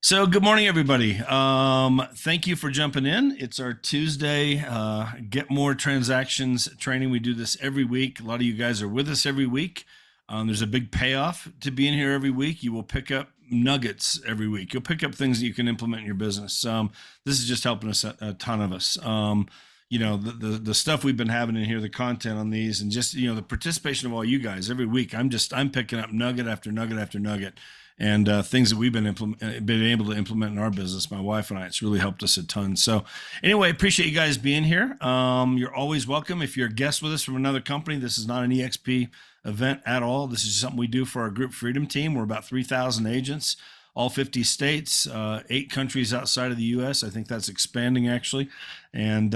So good morning, everybody. Thank you for jumping in. It's our Tuesday Get More Transactions training. We do this every week. A lot of you guys are with us every week. There's a big payoff to being here every week. You will pick up nuggets every week. You'll pick up things that you can implement in your business. This is just helping us a ton of us. The stuff we've been having in here, the content on these, and just the participation of all you guys every week. I'm picking up nugget after nugget after nugget and things that we've been able to implement in our business, my wife and I. It's really helped us a ton. So anyway, appreciate you guys being here. You're always welcome. If you're a guest with us from another company, this is not an EXP event at all. This is something we do for our Group Freedom team. We're about 3,000 agents, all 50 states, 8 countries outside of the U.S. I think that's expanding actually. And,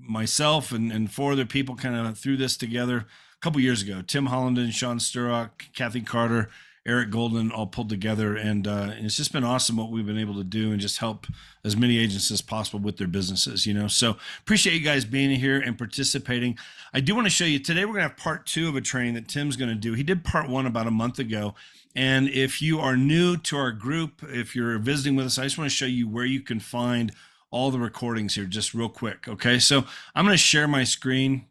myself and 4 other people kind of threw this together a couple years ago. Tim Hollinden, Sean Sturrock, Kathy Carter, Eric Golden all pulled together, and it's just been awesome what we've been able to do and just help as many agents as possible with their businesses, So appreciate you guys being here and participating. I do want to show you today, we're going to have part 2 of a training that Tim's going to do. He did part 1 about a month ago. And if you are new to our group, if you're visiting with us, I just want to show you where you can find all the recordings here just real quick. Okay. So I'm going to share my screen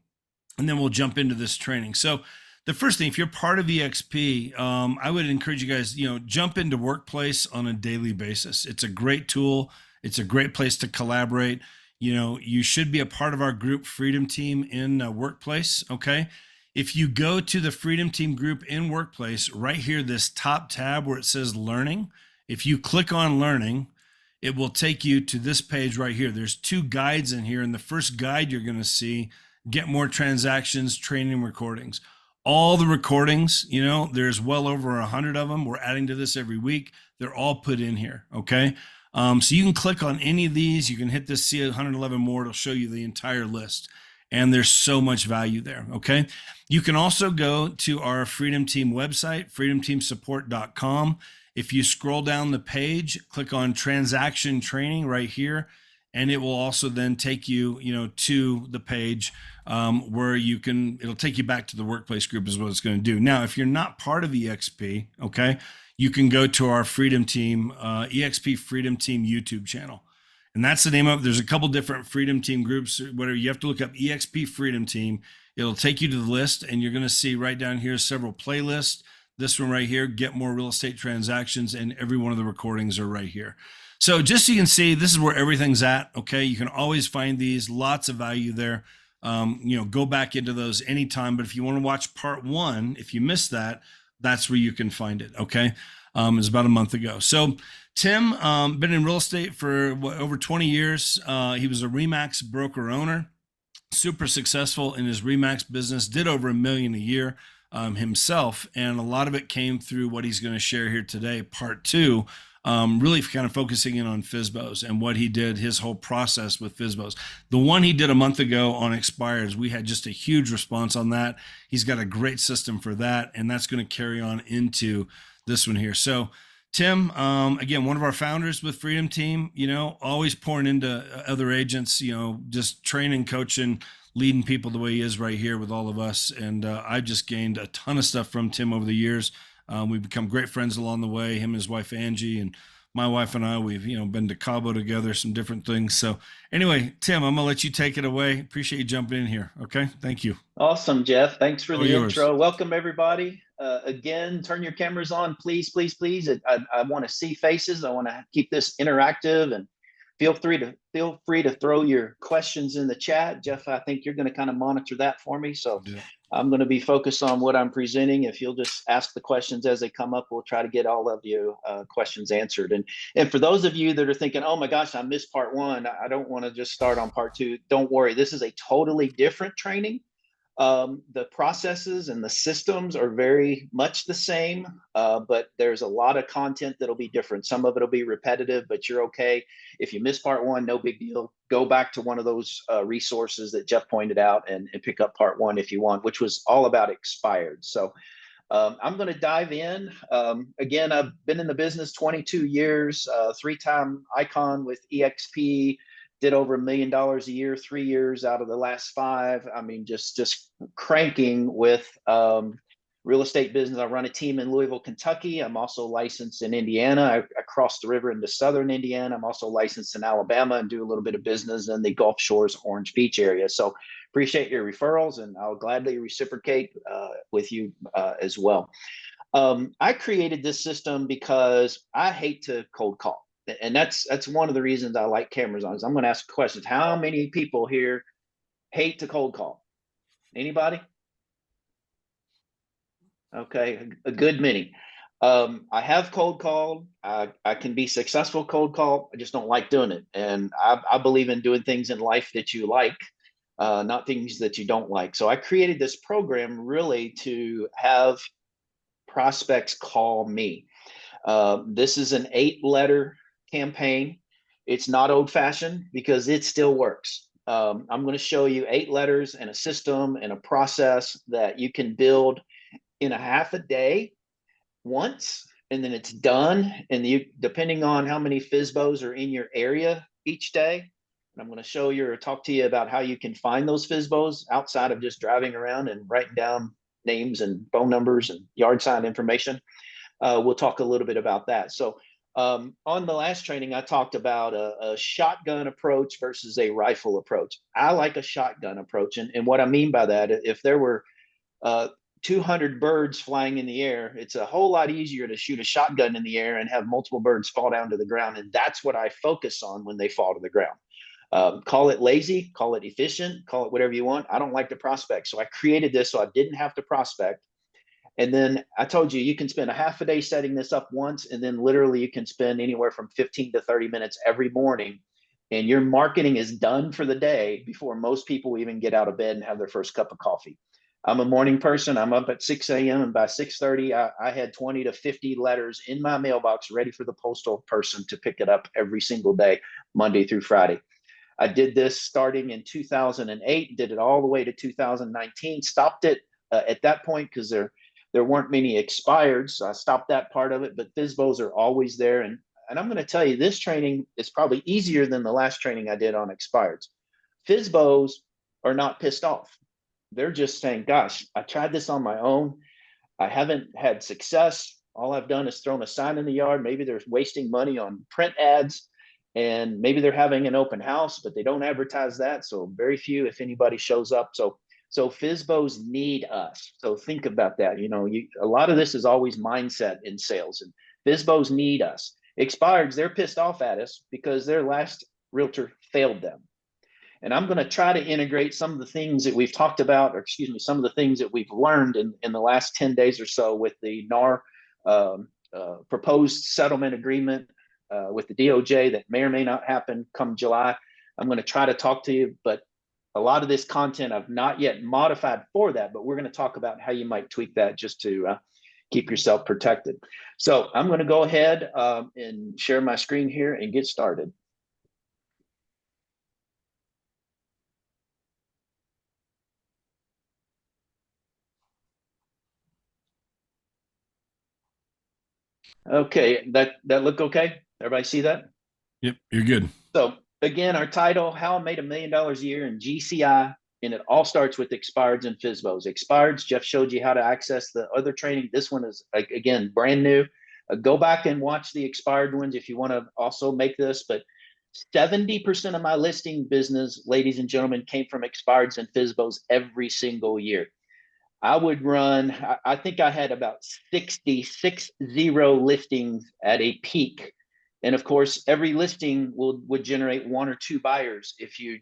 and then we'll jump into this training. So the first thing, if you're part of EXP, I would encourage you guys, jump into Workplace on a daily basis. It's a great tool. It's a great place to collaborate. You should be a part of our Group Freedom team in Workplace. Okay. If you go to the Freedom Team group in Workplace, right here, this top tab where it says Learning, if you click on Learning, it will take you to this page right here. There's 2 guides in here. And the first guide you're going to see, Get More Transactions, Training Recordings. All the recordings, there's well over 100 of them. We're adding to this every week. They're all put in here, okay? So you can click on any of these. You can hit this see 111 more. It'll show you the entire list. And there's so much value there, okay? You can also go to our Freedom Team website, freedomteamsupport.com. If you scroll down the page, click on Transaction Training right here, and it will also then take you, to the page where it'll take you back to the Workplace group is what it's going to do. Now, if you're not part of EXP, okay, you can go to our Freedom Team, EXP Freedom Team YouTube channel. And that's the name of it. There's a couple different Freedom Team groups. Whatever, you have to look up EXP Freedom Team. It'll take you to the list, and you're going to see right down here several playlists. This one right here, Get More Real Estate Transactions, and every one of the recordings are right here. So just so you can see, this is where everything's at, okay? You can always find these, lots of value there. Go back into those anytime. But if you want to watch part 1, if you missed that, that's where you can find it, okay? It was about a month ago. So Tim, been in real estate for over 20 years. He was a RE/MAX broker owner, super successful in his RE/MAX business, did over $1 million a year himself. And a lot of it came through what he's going to share here today, part 2, really kind of focusing in on FSBOs and what he did, his whole process with FSBOs. The one he did a month ago on Expireds, we had just a huge response on that. He's got a great system for that, and that's going to carry on into this one here. So Tim, again, one of our founders with Freedom Team, always pouring into other agents, just training, coaching, leading people the way he is right here with all of us. And I've just gained a ton of stuff from Tim over the years. We've become great friends along the way, him and his wife, Angie, and my wife and I, we've, been to Cabo together, some different things. So anyway, Tim, I'm going to let you take it away. Appreciate you jumping in here. Okay. Thank you. Awesome, Jeff. Thanks for All the yours. intro. Welcome, everybody. Again, turn your cameras on, please, please, please. I want to see faces. I want to keep this interactive, and feel free to throw your questions in the chat. Jeff, I think you're going to kind of monitor that for me. So I'm going to be focused on what I'm presenting. If you'll just ask the questions as they come up, we'll try to get all of you questions answered. And for those of you that are thinking, oh my gosh, I missed part 1, I don't want to just start on part 2. Don't worry. This is a totally different training. The processes and the systems are very much the same, but there's a lot of content that'll be different. Some of it will be repetitive, but you're okay. If you miss part 1, no big deal. Go back to one of those resources that Jeff pointed out and pick up part 1 if you want, which was all about expired. So I'm going to dive in. Again, I've been in the business 22 years, 3-time icon with EXP. Did over $1 million a year, 3 years out of the last 5. I mean, just cranking with real estate business. I run a team in Louisville, Kentucky. I'm also licensed in Indiana. I crossed the river into southern Indiana. I'm also licensed in Alabama and do a little bit of business in the Gulf Shores, Orange Beach area. So appreciate your referrals, and I'll gladly reciprocate with you as well. I created this system because I hate to cold call. And that's one of the reasons I like cameras on. Is I'm going to ask questions. How many people here hate to cold call? Anybody? Okay, a good many. I have cold called. I can be successful cold call. I just don't like doing it. And I believe in doing things in life that you like, not things that you don't like. So I created this program really to have prospects call me. This is an 8-letter campaign. It's not old fashioned because it still works. I'm going to show you 8 letters and a system and a process that you can build in a half a day once, and then it's done. And you, depending on how many FSBOs are in your area each day, I'm going to show you or talk to you about how you can find those FSBOs outside of just driving around and writing down names and phone numbers and yard sign information. We'll talk a little bit about that. So on the last training, I talked about a shotgun approach versus a rifle approach. I like a shotgun approach. And what I mean by that, if there were 200 birds flying in the air, it's a whole lot easier to shoot a shotgun in the air and have multiple birds fall down to the ground. And that's what I focus on when they fall to the ground. Call it lazy, call it efficient, call it whatever you want. I don't like to prospect. So I created this so I didn't have to prospect. And then I told you, you can spend a half a day setting this up once, and then literally you can spend anywhere from 15 to 30 minutes every morning. And your marketing is done for the day before most people even get out of bed and have their first cup of coffee. I'm a morning person. I'm up at 6 a.m. and by 6:30, I had 20 to 50 letters in my mailbox ready for the postal person to pick it up every single day, Monday through Friday. I did this starting in 2008, did it all the way to 2019, stopped it at that point because there weren't many expired. So I stopped that part of it, but FSBOs are always there. And I'm going to tell you, this training is probably easier than the last training I did on expireds. FSBOs are not pissed off. They're just saying, gosh, I tried this on my own. I haven't had success. All I've done is thrown a sign in the yard. Maybe they're wasting money on print ads, and maybe they're having an open house, but they don't advertise that. So very few, if anybody, shows up. So FSBOs need us. So think about that. You know, a lot of this is always mindset in sales, and FSBOs need us. Expireds, they're pissed off at us because their last realtor failed them. And I'm going to try to integrate some of the things that we've talked about, or excuse me, some of the things that we've learned in the last 10 days or so with the NAR proposed settlement agreement with the DOJ that may or may not happen come July. I'm going to try to talk to you, but a lot of this content I've not yet modified for that, but we're going to talk about how you might tweak that just to keep yourself protected. So I'm going to go ahead and share my screen here and get started. Okay, that look okay? Everybody see that? Yep, you're good. So again, our title, How I Made $1 Million a Year in GCI, and it all starts with expireds and FSBOs. Expireds, Jeff showed you how to access the other training. This one is, again, brand new. Go back and watch the expired ones if you want to also make this, but 70% of my listing business, ladies and gentlemen, came from expireds and FSBOs every single year. I would run, I think I had about 60 listings at a peak. And of course, every listing would generate 1 or 2 buyers if you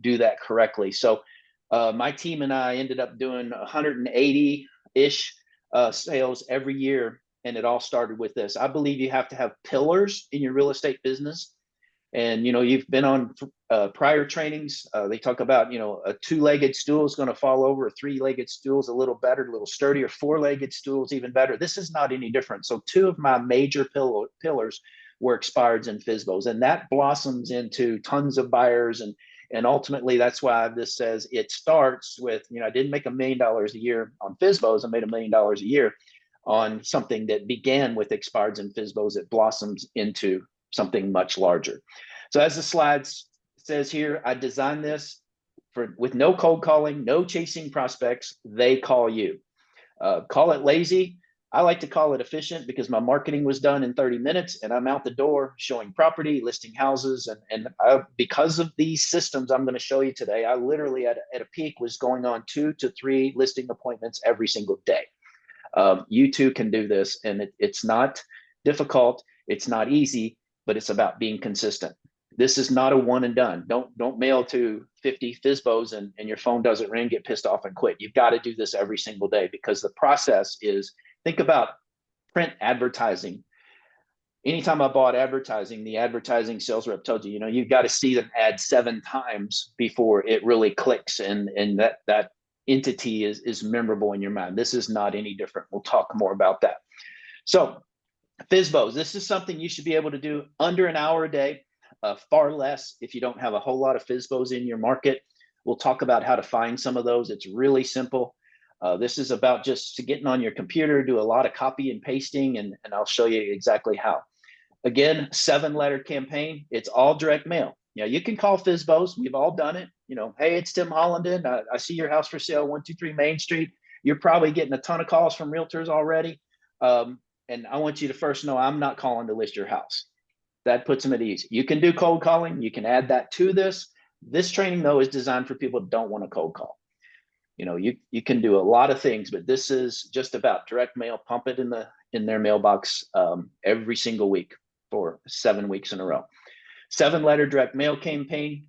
do that correctly. So my team and I ended up doing 180-ish sales every year. And it all started with this. I believe you have to have pillars in your real estate business. And, you know, you've been on prior trainings. They talk about, you know, a 2-legged stool is going to fall over. A 3-legged stool is a little better, a little sturdier. 4-legged stool is even better. This is not any different. So 2 of my major pillars were expireds and FSBOs. And that blossoms into tons of buyers. And ultimately, that's why this says it starts with, you know, I didn't make $1 million a year on FSBOs. I made $1 million a year on something that began with expireds and FSBOs. It blossoms into something much larger. So as the slide says here, I designed this with no cold calling, no chasing prospects. They call you. Call it lazy. I like to call it efficient because my marketing was done in 30 minutes and I'm out the door showing property, listing houses. Because of these systems I'm going to show you today, I literally at a peak was going on 2 to 3 listing appointments every single day. You too can do this, and it's not difficult. It's not easy, but it's about being consistent. This is not a one and done. Don't mail to 50 FSBOs and your phone doesn't ring, get pissed off and quit. You've got to do this every single day because the process is, think about print advertising. Anytime I bought advertising, the advertising sales rep told you, you've got to see the ad 7 times before it really clicks and that entity is memorable in your mind. This is not any different. We'll talk more about that. So FSBOs, this is something you should be able to do under an hour a day, far less if you don't have a whole lot of FSBOs in your market. We'll talk about how to find some of those. It's really simple. This is about just getting on your computer, do a lot of copy and pasting, and I'll show you exactly how. Again, 7-letter campaign. It's all direct mail. You can call FSBOs. We've all done it. Hey, it's Tim Hollinden. I see your house for sale, 123 Main Street. You're probably getting a ton of calls from realtors already. And I want you to first know I'm not calling to list your house. That puts them at ease. You can do cold calling. You can add that to this. This training, though, is designed for people who don't want to cold call. You can do a lot of things, but this is just about direct mail. Pump it in their mailbox every single week for 7 weeks in a row. 7-letter direct mail campaign.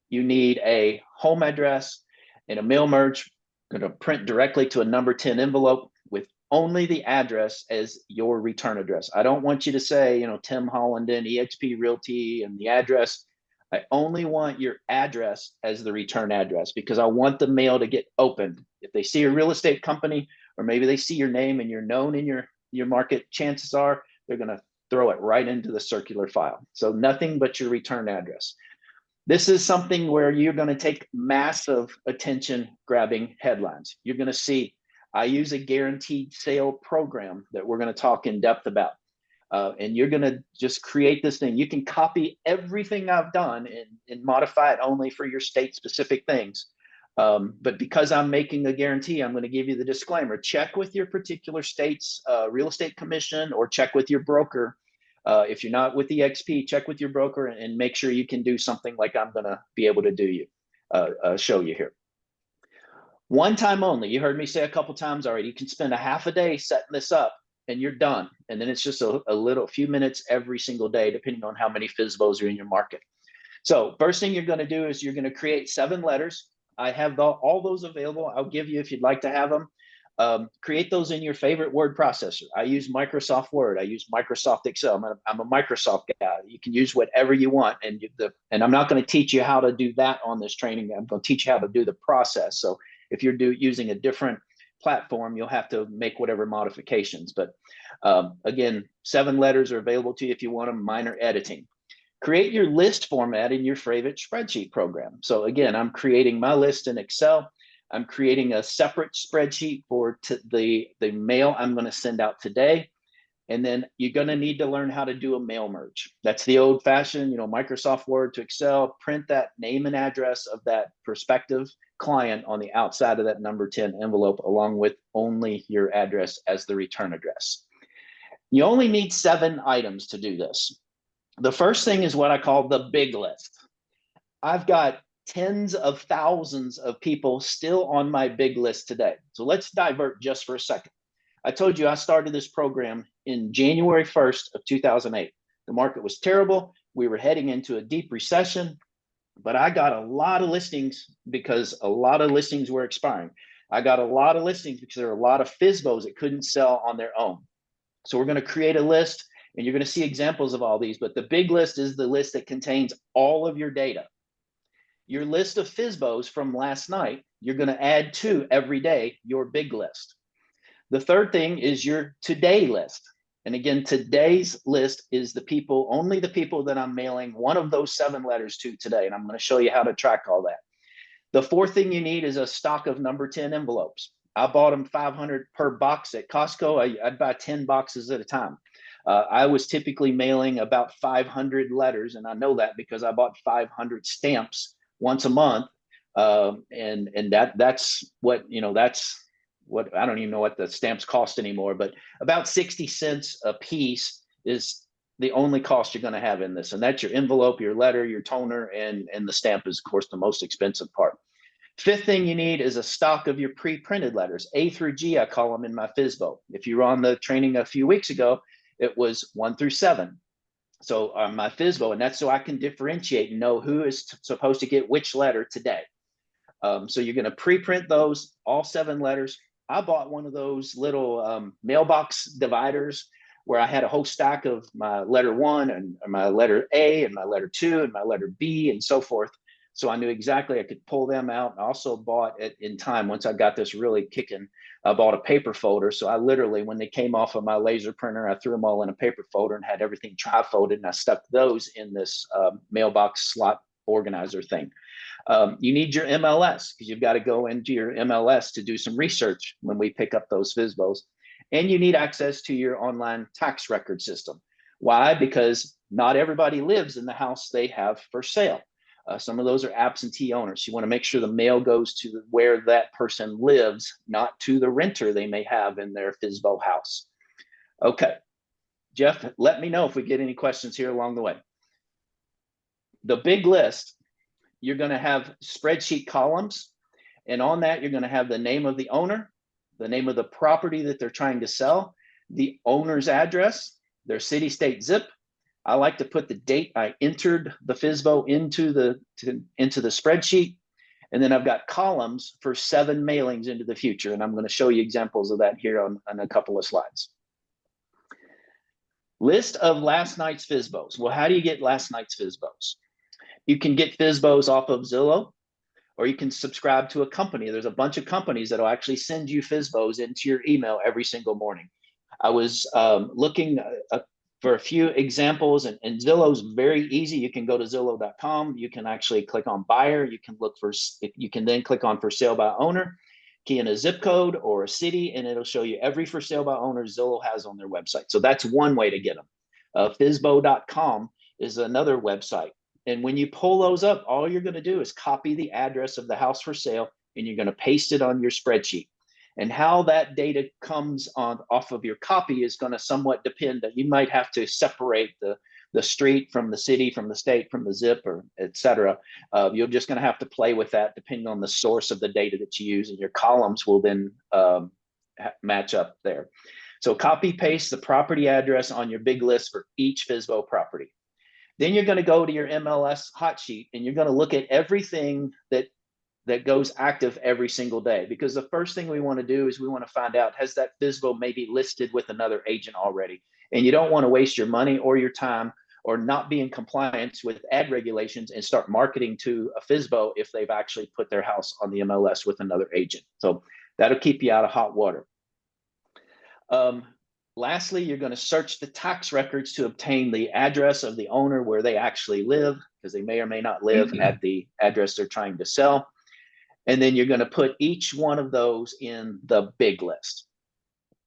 You need a home address and a mail merge. Going to print directly to a number 10 envelope with only the address as your return address. I don't want you to say, Tim Hollinden, EXP Realty, and the address. I only want your address as the return address because I want the mail to get opened. If they see a real estate company, or maybe they see your name and you're known in your market, chances are they're going to throw it right into the circular file. So nothing but your return address. This is something where you're going to take massive attention grabbing headlines. You're going to see, I use a guaranteed sale program that we're going to talk in depth about. And you're going to just create this thing. You can copy everything I've done and modify it only for your state specific things. But because I'm making a guarantee, I'm going to give you the disclaimer. Check with your particular state's real estate commission or check with your broker. If you're not with the XP, check with your broker and make sure you can do something like I'm going to be able to show you here. One time only. You heard me say a couple times already. You can spend a half a day setting this up and you're done. And then it's just a few minutes every single day, depending on how many FSBOs are in your market. So first thing you're going to do is you're going to create 7 letters. I have all those available. I'll give you if you'd like to have them. Create those in your favorite word processor. I use Microsoft Word. I use Microsoft Excel. I'm a Microsoft guy. You can use whatever you want. And I'm not going to teach you how to do that on this training. I'm going to teach you how to do the process. So if you're using a different platform, you'll have to make whatever modifications. But again, 7 letters are available to you if you want them, minor editing. Create your list format in your favorite spreadsheet program. So again, I'm creating my list in Excel. I'm creating a separate spreadsheet for the mail I'm going to send out today. And then you're going to need to learn how to do a mail merge. That's the old fashioned, Microsoft Word to Excel, print that name and address of that prospective client on the outside of that number 10 envelope, along with only your address as the return address. You only need 7 items to do this. The first thing is what I call the big list. I've got tens of thousands of people still on my big list today. So let's divert just for a second. I told you I started this program in January 1st of 2008. The market was terrible. We were heading into a deep recession, but I got a lot of listings because a lot of listings were expiring. I got a lot of listings because there were a lot of FSBOs that couldn't sell on their own. So we're going to create a list and you're going to see examples of all these, but the big list is the list that contains all of your data. Your list of FSBOs from last night, you're going to add to every day your big list. The third thing is your today list. And again, today's list is only the people that I'm mailing one of those 7 letters to today. And I'm going to show you how to track all that. The fourth thing you need is a stock of number 10 envelopes. I bought them 500 per box at Costco. I'd buy 10 boxes at a time. I was typically mailing about 500 letters. And I know that because I bought 500 stamps once a month. And that's what, what, I don't even know what the stamps cost anymore, but about 60 cents a piece is the only cost you're going to have in this. And that's your envelope, your letter, your toner, and the stamp is, of course, the most expensive part. Fifth thing you need is a stock of your pre-printed letters. A through G, I call them in my FSBO. If you were on the training a few weeks ago, it was 1 through 7. So my FSBO, and that's so I can differentiate and know who is supposed to get which letter today. So you're going to pre-print those, all 7 letters. I bought one of those little mailbox dividers where I had a whole stack of my letter 1 and my letter A and my letter 2 and my letter B and so forth. So I knew exactly I could pull them out. I also bought it in time. Once I got this really kicking, I bought a paper folder. So I literally, when they came off of my laser printer, I threw them all in a paper folder and had everything tri-folded, and I stuck those in this mailbox slot organizer thing. You need your MLS because you've got to go into your MLS to do some research when we pick up those FSBOs. And you need access to your online tax record system. Why? Because not everybody lives in the house they have for sale. Some of those are absentee owners. You want to make sure the mail goes to where that person lives, not to the renter they may have in their FSBO house. Okay, Jeff, let me know if we get any questions here along the way. The big list, you're going to have spreadsheet columns, and on that, you're going to have the name of the owner, the name of the property that they're trying to sell, the owner's address, their city, state, zip. I like to put the date I entered the FSBO into the spreadsheet. And then I've got columns for 7 mailings into the future. And I'm going to show you examples of that here on a couple of slides. List of last night's FSBOs. Well, how do you get last night's FSBOs? You can get FSBOs off of Zillow, or you can subscribe to a company. There's a bunch of companies that will actually send you FSBOs into your email every single morning. I was looking for a few examples, and Zillow's very easy. You can go to Zillow.com. You can actually click on buyer. You can then click on for sale by owner, key in a zip code or a city, and it'll show you every for sale by owner Zillow has on their website. So that's one way to get them. FSBO.com is another website. And when you pull those up, all you're going to do is copy the address of the house for sale, and you're going to paste it on your spreadsheet. And how that data comes off of your copy is going to somewhat depend. You might have to separate the street from the city, from the state, from the zip, or et cetera. You're just going to have to play with that depending on the source of the data that you use, and your columns will then match up there. So copy paste the property address on your big list for each FSBO property. Then you're going to go to your MLS hot sheet, and you're going to look at everything that goes active every single day, because the first thing we want to do is we want to find out, has that FSBO maybe listed with another agent already? And you don't want to waste your money or your time or not be in compliance with ad regulations and start marketing to a FSBO if they've actually put their house on the MLS with another agent. So that'll keep you out of hot water. Lastly, you're going to search the tax records to obtain the address of the owner where they actually live, because they may or may not live at the address they're trying to sell. And then you're going to put each one of those in the big list.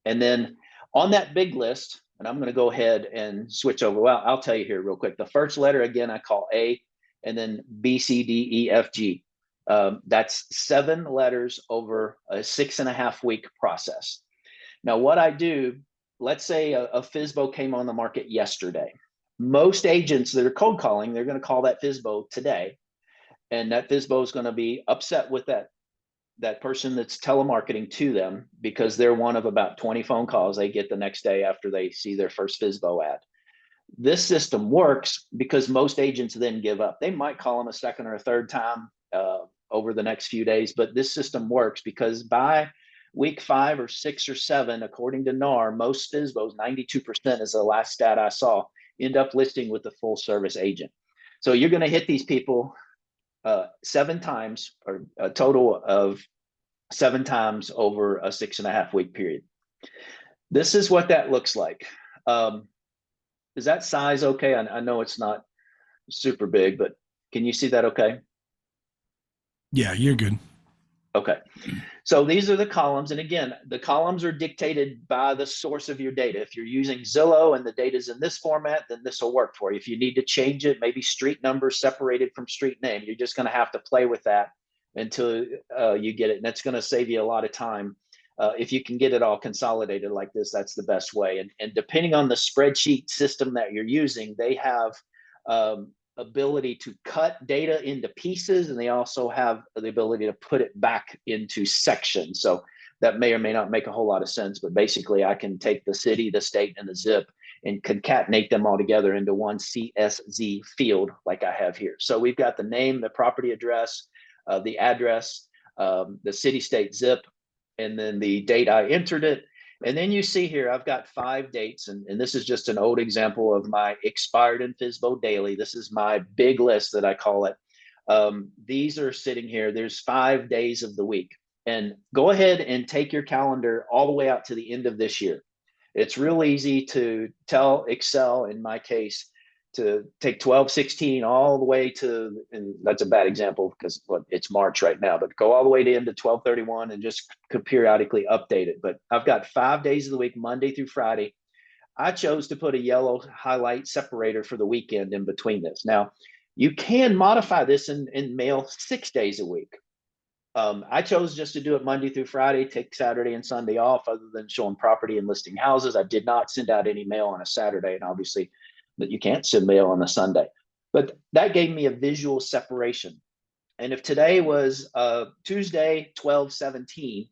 And then on that big list, and I'm going to go ahead and switch over. Well, I'll tell you here real quick. The first letter, again, I call A, and then B, C, D, E, F, G. That's 7 letters over a 6.5 week process. Now, what I do, let's say a FSBO came on the market yesterday. Most agents that are cold calling, they're going to call that FSBO today. And that FSBO is going to be upset with that person that's telemarketing to them, because they're one of about 20 phone calls they get the next day after they see their first FSBO ad. This system works because most agents then give up. They might call them a second or a third time over the next few days, but this system works because by week 5 or 6 or 7, according to NAR, most FSBOs, 92% is the last stat I saw, end up listing with the full service agent. So you're going to hit these people 7 times, or a total of 7 times over a 6.5 week period. This is what that looks like. Is that size okay? I know it's not super big, but can you see that okay? Yeah, you're good. Okay. So these are the columns. And again, the columns are dictated by the source of your data. If you're using Zillow and the data is in this format, then this will work for you. If you need to change it, maybe street number separated from street name, you're just going to have to play with that until you get it. And that's going to save you a lot of time if you can get it all consolidated like this, that's the best way. And depending on the spreadsheet system that you're using, they have ability to cut data into pieces, and they also have the ability to put it back into sections. So that may or may not make a whole lot of sense, but basically I can take the city, the state, and the zip and concatenate them all together into one CSV field like I have here. So we've got the name, the property address, the address, the city, state, zip, and then the date I entered it. And then you see here, I've got 5 dates, and this is just an old example of my expired and FSBO daily. This is my big list that I call it. These are sitting here. There's 5 days of the week. And go ahead and take your calendar all the way out to the end of this year. It's real easy to tell Excel, in my case, to take 12/16 all the way to, and that's a bad example because it's March right now, but go all the way to into 12/31 and just could periodically update it. But I've got 5 days of the week, Monday through Friday. I chose to put a yellow highlight separator for the weekend in between this. Now, you can modify this and mail 6 days a week. I chose just to do it Monday through Friday, take Saturday and Sunday off, other than showing property and listing houses. I did not send out any mail on a Saturday, and obviously that you can't send mail on a Sunday. But that gave me a visual separation. And if today was Tuesday, 12/17,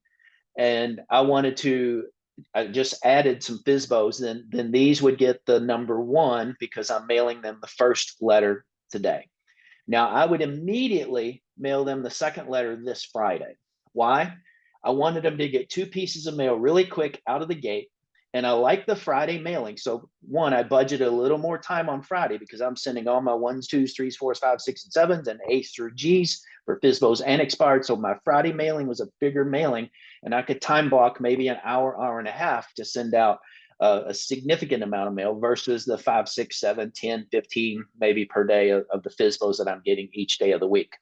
and I wanted to, I just added some FSBOs, then these would get the number 1 because I'm mailing them the first letter today. Now, I would immediately mail them the second letter this Friday. Why? I wanted them to get 2 pieces of mail really quick out of the gate. And I like the Friday mailing. So, one, I budgeted a little more time on Friday because I'm sending all my 1s, 2s, 3s, 4s, 5s, 6s, and 7s, and A's through G's for FSBOs and expired. So my Friday mailing was a bigger mailing, and I could time block maybe an hour, hour and a half to send out a significant amount of mail versus the 5, 6, 7, 10, 15 maybe per day of the FSBOs that I'm getting each day of the week.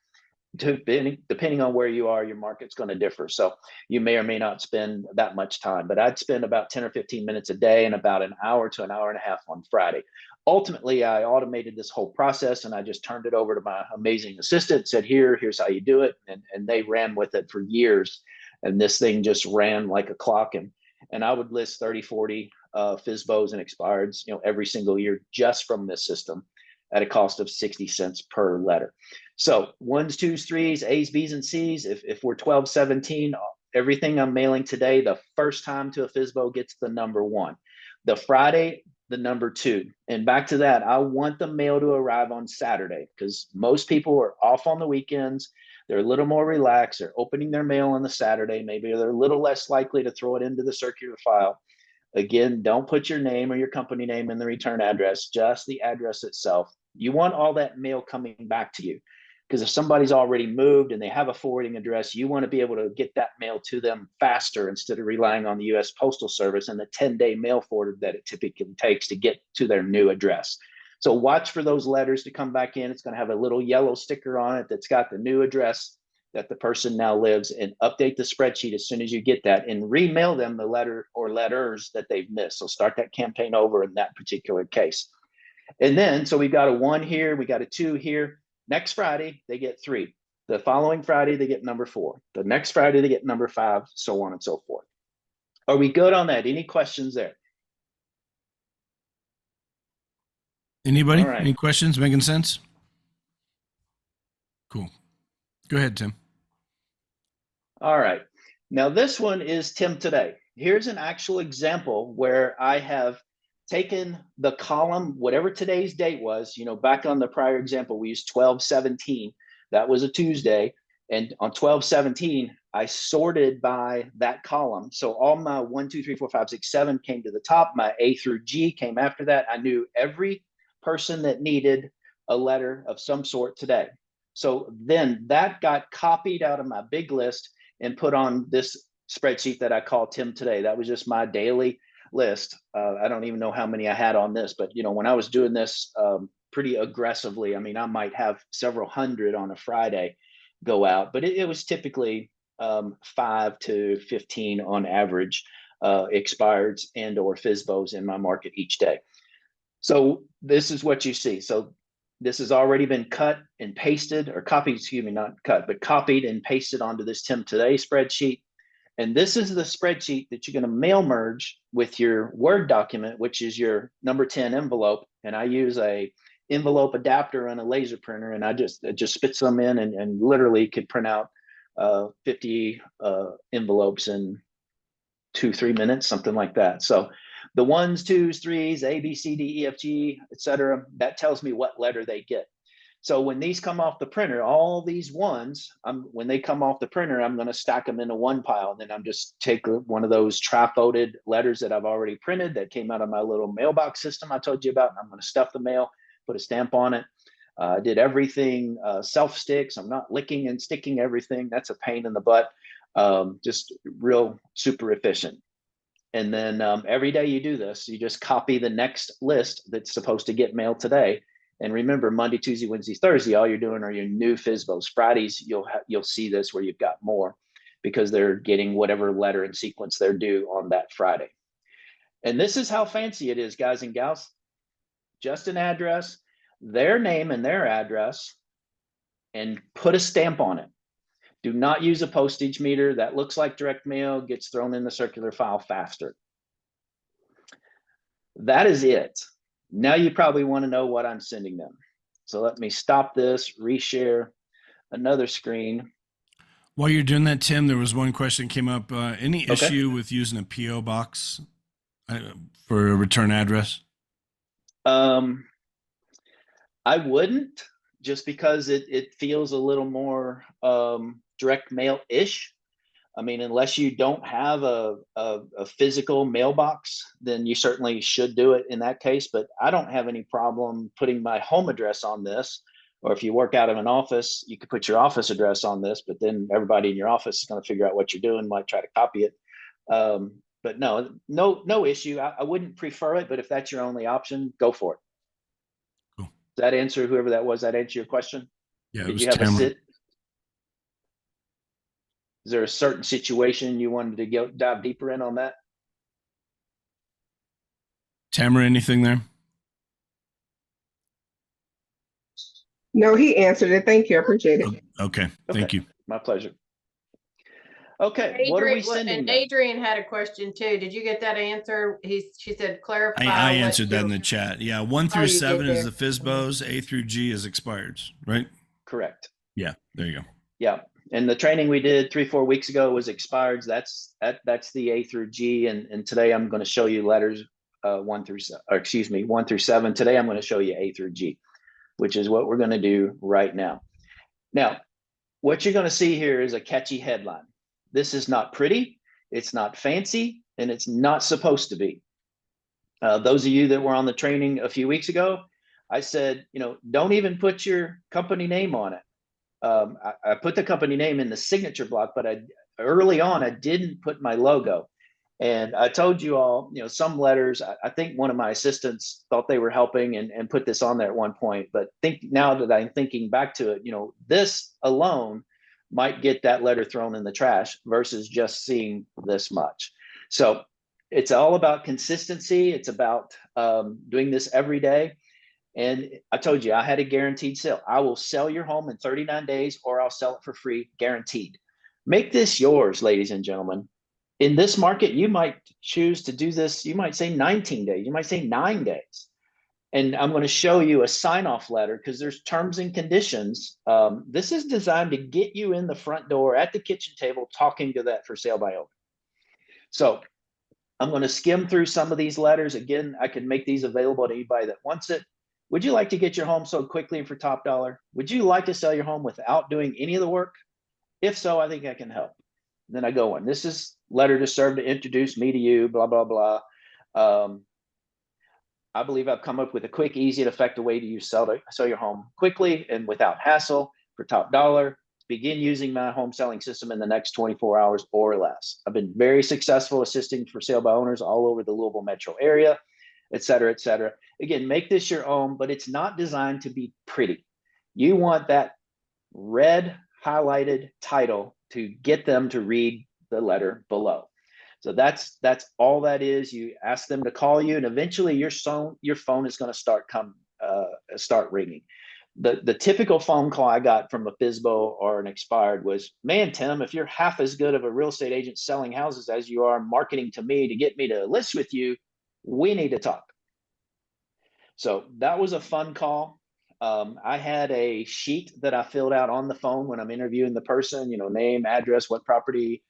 Depending on where you are, your market's going to differ. So you may or may not spend that much time, but I'd spend about 10 or 15 minutes a day and about an hour to an hour and a half on Friday. Ultimately, I automated this whole process, and I just turned it over to my amazing assistant, said, here's how you do it. And they ran with it for years. And this thing just ran like a clock. And I would list 30, 40 FSBOs and expireds, every single year just from this system at a cost of 60 cents per letter. So 1s, 2s, 3s, A's, B's, and C's. If we're 12/17, everything I'm mailing today, the first time to a FSBO gets the number 1. The Friday, the number 2. And back to that, I want the mail to arrive on Saturday because most people are off on the weekends. They're a little more relaxed. They're opening their mail on the Saturday. Maybe they're a little less likely to throw it into the circular file. Again, don't put your name or your company name in the return address, just the address itself. You want all that mail coming back to you. Because if somebody's already moved and they have a forwarding address, you want to be able to get that mail to them faster instead of relying on the U.S. Postal Service and the 10-day mail forward that it typically takes to get to their new address. So watch for those letters to come back in. It's going to have a little yellow sticker on it that's got the new address that the person now lives, and update the spreadsheet as soon as you get that and remail them the letter or letters that they've missed. So start that campaign over in that particular case. And then, so we've got a 1 here, we got a 2 here. Next Friday, they get 3. The following Friday, they get number 4. The next Friday, they get number 5, so on and so forth. Are we good on that? Any questions there? Anybody? All right. Any questions? Making sense? Cool. Go ahead, Tim. All right. Now this one is Tim today. Here's an actual example where I have taken the column, whatever today's date was, back on the prior example, we used 12/17. That was a Tuesday. And on 12/17, I sorted by that column. So all my 1, 2, 3, 4, 5, 6, 7 came to the top. My A through G came after that. I knew every person that needed a letter of some sort today. So then that got copied out of my big list and put on this spreadsheet that I call Tim Today. That was just my daily list. I don't even know how many I had on this, but when I was doing this pretty aggressively, I mean, I might have several hundred on a Friday go out, but it was typically 5 to 15 on average expireds and or FSBOs in my market each day. So this is what you see. So this has already been cut and pasted, or copied, excuse me, not cut, but copied and pasted onto this Tim Today spreadsheet. And this is the spreadsheet that you're going to mail merge with your Word document, which is your number 10 envelope. And I use a envelope adapter on a laser printer, and it just spits them in and literally could print out 50 envelopes in 2-3 minutes, something like that. So the ones, twos, threes, A, B, C, D, E, F, G, etc., that tells me what letter they get. So when these come off the printer, all these ones, when they come off the printer, I'm going to stack them into one pile. And then I'm just take one of those tri-folded letters that I've already printed that came out of my little mailbox system I told you about. And I'm going to stuff the mail, put a stamp on it. I did everything self-sticks. I'm not licking and sticking everything. That's a pain in the butt. Just real super efficient. And then every day you do this, you just copy the next list that's supposed to get mailed today. And remember, Monday, Tuesday, Wednesday, Thursday, all you're doing are your new FSBOs. Fridays, you'll see this where you've got more because they're getting whatever letter and sequence they're due on that Friday. And this is how fancy it is, guys and gals. Just an address, their name and their address, and put a stamp on it. Do not use a postage meter. That looks like direct mail, gets thrown in the circular file faster. That is it. Now you probably want to know what I'm sending them. So let me stop this, reshare another screen. While you're doing that, Tim, there was one question that came up. Any issue with using a PO box for a return address? I wouldn't, just because it feels a little more direct mail-ish. I mean, unless you don't have a physical mailbox, then you certainly should do it in that case. But I don't have any problem putting my home address on this. Or if you work out of an office, you could put your office address on this, but then everybody in your office is going to figure out what you're doing, might try to copy it. But no issue. I wouldn't prefer it, but if that's your only option, go for it. Cool. Does that answer, whoever that was, that answer your question? Yeah, Did you have a sit? Is there a certain situation you wanted to dive deeper in on that? Tamara, anything there? No, he answered it. Thank you. I appreciate it. Okay. Thank you. My pleasure. Okay, what are we sending? And Adrian had a question too. Did you get that answer? She said clarify. I answered that in the chat. Yeah, 1 through 7 is the FSBOs. A through G is expireds, right? Correct. Yeah, there you go. Yeah, and the training we did 3-4 weeks ago was expireds. That's the A through G, and today I'm going to show you letters 1 through 7. Today I'm going to show you A through G, which is what we're going to do right now. Now, what you're going to see here is a catchy headline. This is not pretty, it's not fancy, and it's not supposed to be. Those of you that were on the training a few weeks ago, I said, don't even put your company name on it. I put the company name in the signature block, but early on, I didn't put my logo. And I told you all, some letters, I think one of my assistants thought they were helping and put this on there at one point, but now that I'm thinking back to it, this alone might get that letter thrown in the trash versus just seeing this much. So it's all about consistency. It's about doing this every day. And I told you, I had a guaranteed sale. I will sell your home in 39 days or I'll sell it for free, guaranteed. Make this yours, ladies and gentlemen. In this market, you might choose to do this. You might say 19 days. You might say 9 days. And I'm going to show you a sign-off letter because there's terms and conditions. This is designed to get you in the front door at the kitchen table talking to that for sale by owner. So I'm going to skim through some of these letters. Again, I can make these available to anybody that wants it. Would you like to get your home sold quickly and for top dollar? Would you like to sell your home without doing any of the work? If so, I think I can help. And then I go on. This is letter to serve to introduce me to you, blah, blah, blah. I believe I've come up with a quick, easy, and effective way to sell your home quickly and without hassle for top dollar. Begin using my home selling system in the next 24 hours or less. I've been very successful assisting for sale by owners all over the Louisville metro area, et cetera, et cetera. Again, make this your own, but it's not designed to be pretty. You want that red highlighted title to get them to read the letter below. So that's all that is. You ask them to call you, and eventually your phone is going to start ringing. The typical phone call I got from a FSBO or an expired was, man, Tim, if you're half as good of a real estate agent selling houses as you are marketing to me to get me to list with you, we need to talk. So that was a fun call. I had a sheet that I filled out on the phone when I'm interviewing the person, name, address, what property,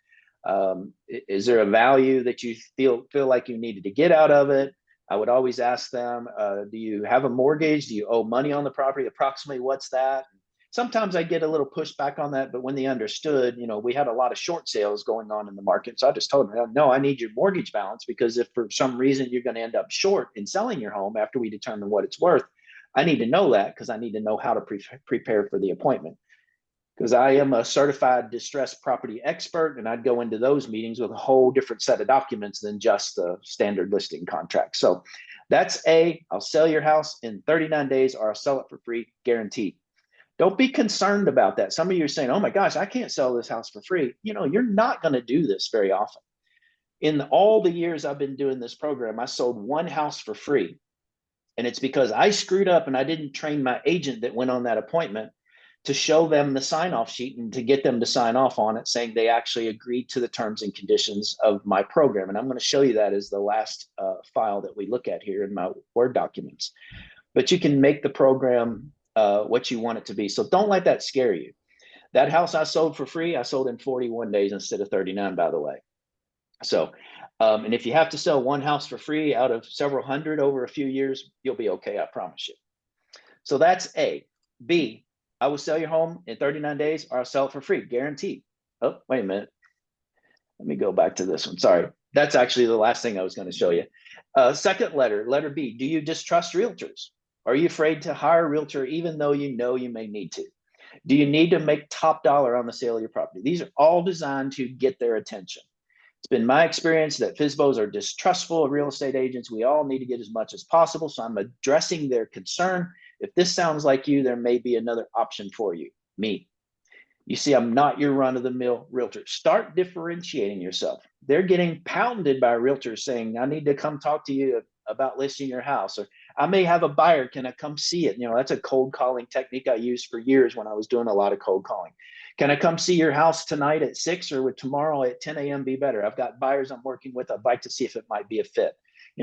is there a value that you feel like you needed to get out of it? I would always ask them, do you have a mortgage? Do you owe money on the property? Approximately what's that? Sometimes I get a little pushback on that, but when they understood, we had a lot of short sales going on in the market. So I just told them, no, I need your mortgage balance, because if for some reason you're going to end up short in selling your home after we determine what it's worth, I need to know that, because I need to know how to prepare for the appointment. Because I am a certified distressed property expert, and I'd go into those meetings with a whole different set of documents than just the standard listing contract. So that's I'll sell your house in 39 days or I'll sell it for free, guaranteed. Don't be concerned about that. Some of you are saying, oh my gosh, I can't sell this house for free. You're not going to do this very often. In all the years I've been doing this program, I sold one house for free. And it's because I screwed up and I didn't train my agent that went on that appointment to show them the sign-off sheet and to get them to sign off on it, saying they actually agreed to the terms and conditions of my program. And I'm going to show you that as the last file that we look at here in my Word documents. But you can make the program what you want it to be. So don't let that scare you. That house I sold for free, I sold in 41 days instead of 39, by the way. So, and if you have to sell one house for free out of several hundred over a few years, you'll be okay, I promise you. So that's A. B, I will sell your home in 39 days or I'll sell it for free, guaranteed. Oh, wait a minute. Let me go back to this one. Sorry. That's actually the last thing I was going to show you. Second letter B, do you distrust realtors? Are you afraid to hire a realtor even though you know you may need to? Do you need to make top dollar on the sale of your property? These are all designed to get their attention. It's been my experience that FSBOs are distrustful of real estate agents. We all need to get as much as possible. So I'm addressing their concern. If this sounds like you, there may be another option for you, me. You see, I'm not your run-of-the-mill realtor. Start differentiating yourself. They're getting pounded by realtors saying, I need to come talk to you about listing your house. Or I may have a buyer. Can I come see it? That's a cold calling technique I used for years when I was doing a lot of cold calling. Can I come see your house tonight at 6 or would tomorrow at 10 a.m. be better? I've got buyers I'm working with. I'd like to see if it might be a fit.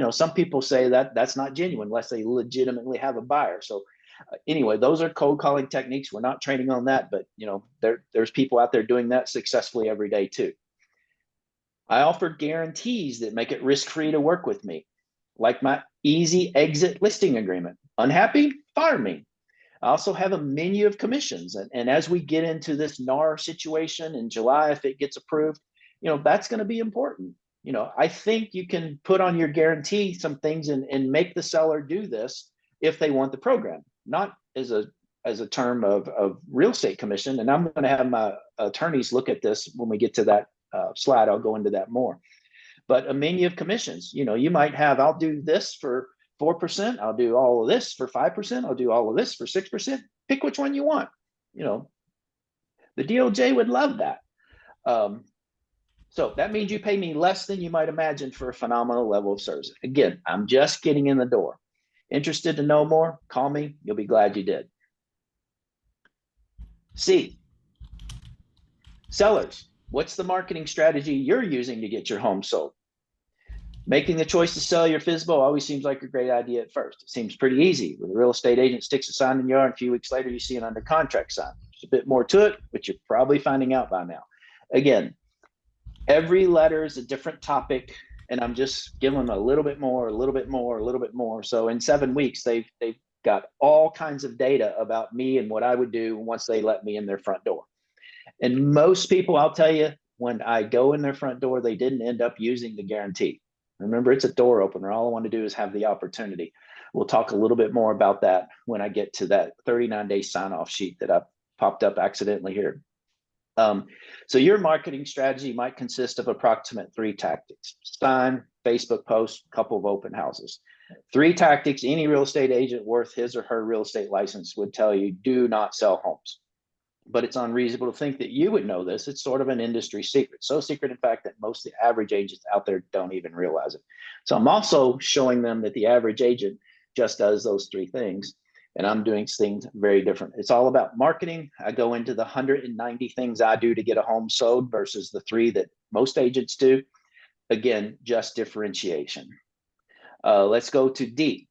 Some people say that that's not genuine unless they legitimately have a buyer. So anyway, those are cold calling techniques. We're not training on that, but there's people out there doing that successfully every day too. I offer guarantees that make it risk-free to work with me, like my easy exit listing agreement. Unhappy? Fire me. I also have a menu of commissions. And as we get into this NAR situation in July, if it gets approved, that's going to be important. I think you can put on your guarantee some things and make the seller do this if they want the program, not as a term of real estate commission. And I'm going to have my attorneys look at this when we get to that slide. I'll go into that more. But a menu of commissions, you might have, I'll do this for 4%. I'll do all of this for 5%. I'll do all of this for 6%. Pick which one you want. The DOJ would love that. So that means you pay me less than you might imagine for a phenomenal level of service. Again, I'm just getting in the door. Interested to know more? Call me. You'll be glad you did. C, sellers. What's the marketing strategy you're using to get your home sold? Making the choice to sell your FSBO always seems like a great idea at first. It seems pretty easy. When a real estate agent sticks a sign in your yard, and a few weeks later, you see an under contract sign. There's a bit more to it, but you're probably finding out by now. Again, every letter is a different topic, and I'm just giving them a little bit more, a little bit more, a little bit more. So in 7 weeks, they've got all kinds of data about me and what I would do once they let me in their front door. And most people, I'll tell you, when I go in their front door, they didn't end up using the guarantee. Remember, it's a door opener. All I want to do is have the opportunity. We'll talk a little bit more about that when I get to that 39-day sign-off sheet that I popped up accidentally here. So your marketing strategy might consist of approximate 3 tactics: sign, Facebook post, couple of open houses. 3 tactics any real estate agent worth his or her real estate license would tell you: do not sell homes. But it's unreasonable to think that you would know this. It's sort of an industry secret. So secret, in fact, that most of the average agents out there don't even realize it. So I'm also showing them that the average agent just does those 3 things. and I'm doing things very different. It's all about marketing. I go into the 190 things I do to get a home sold versus the 3 that most agents do. Again, just differentiation. Let's go to D.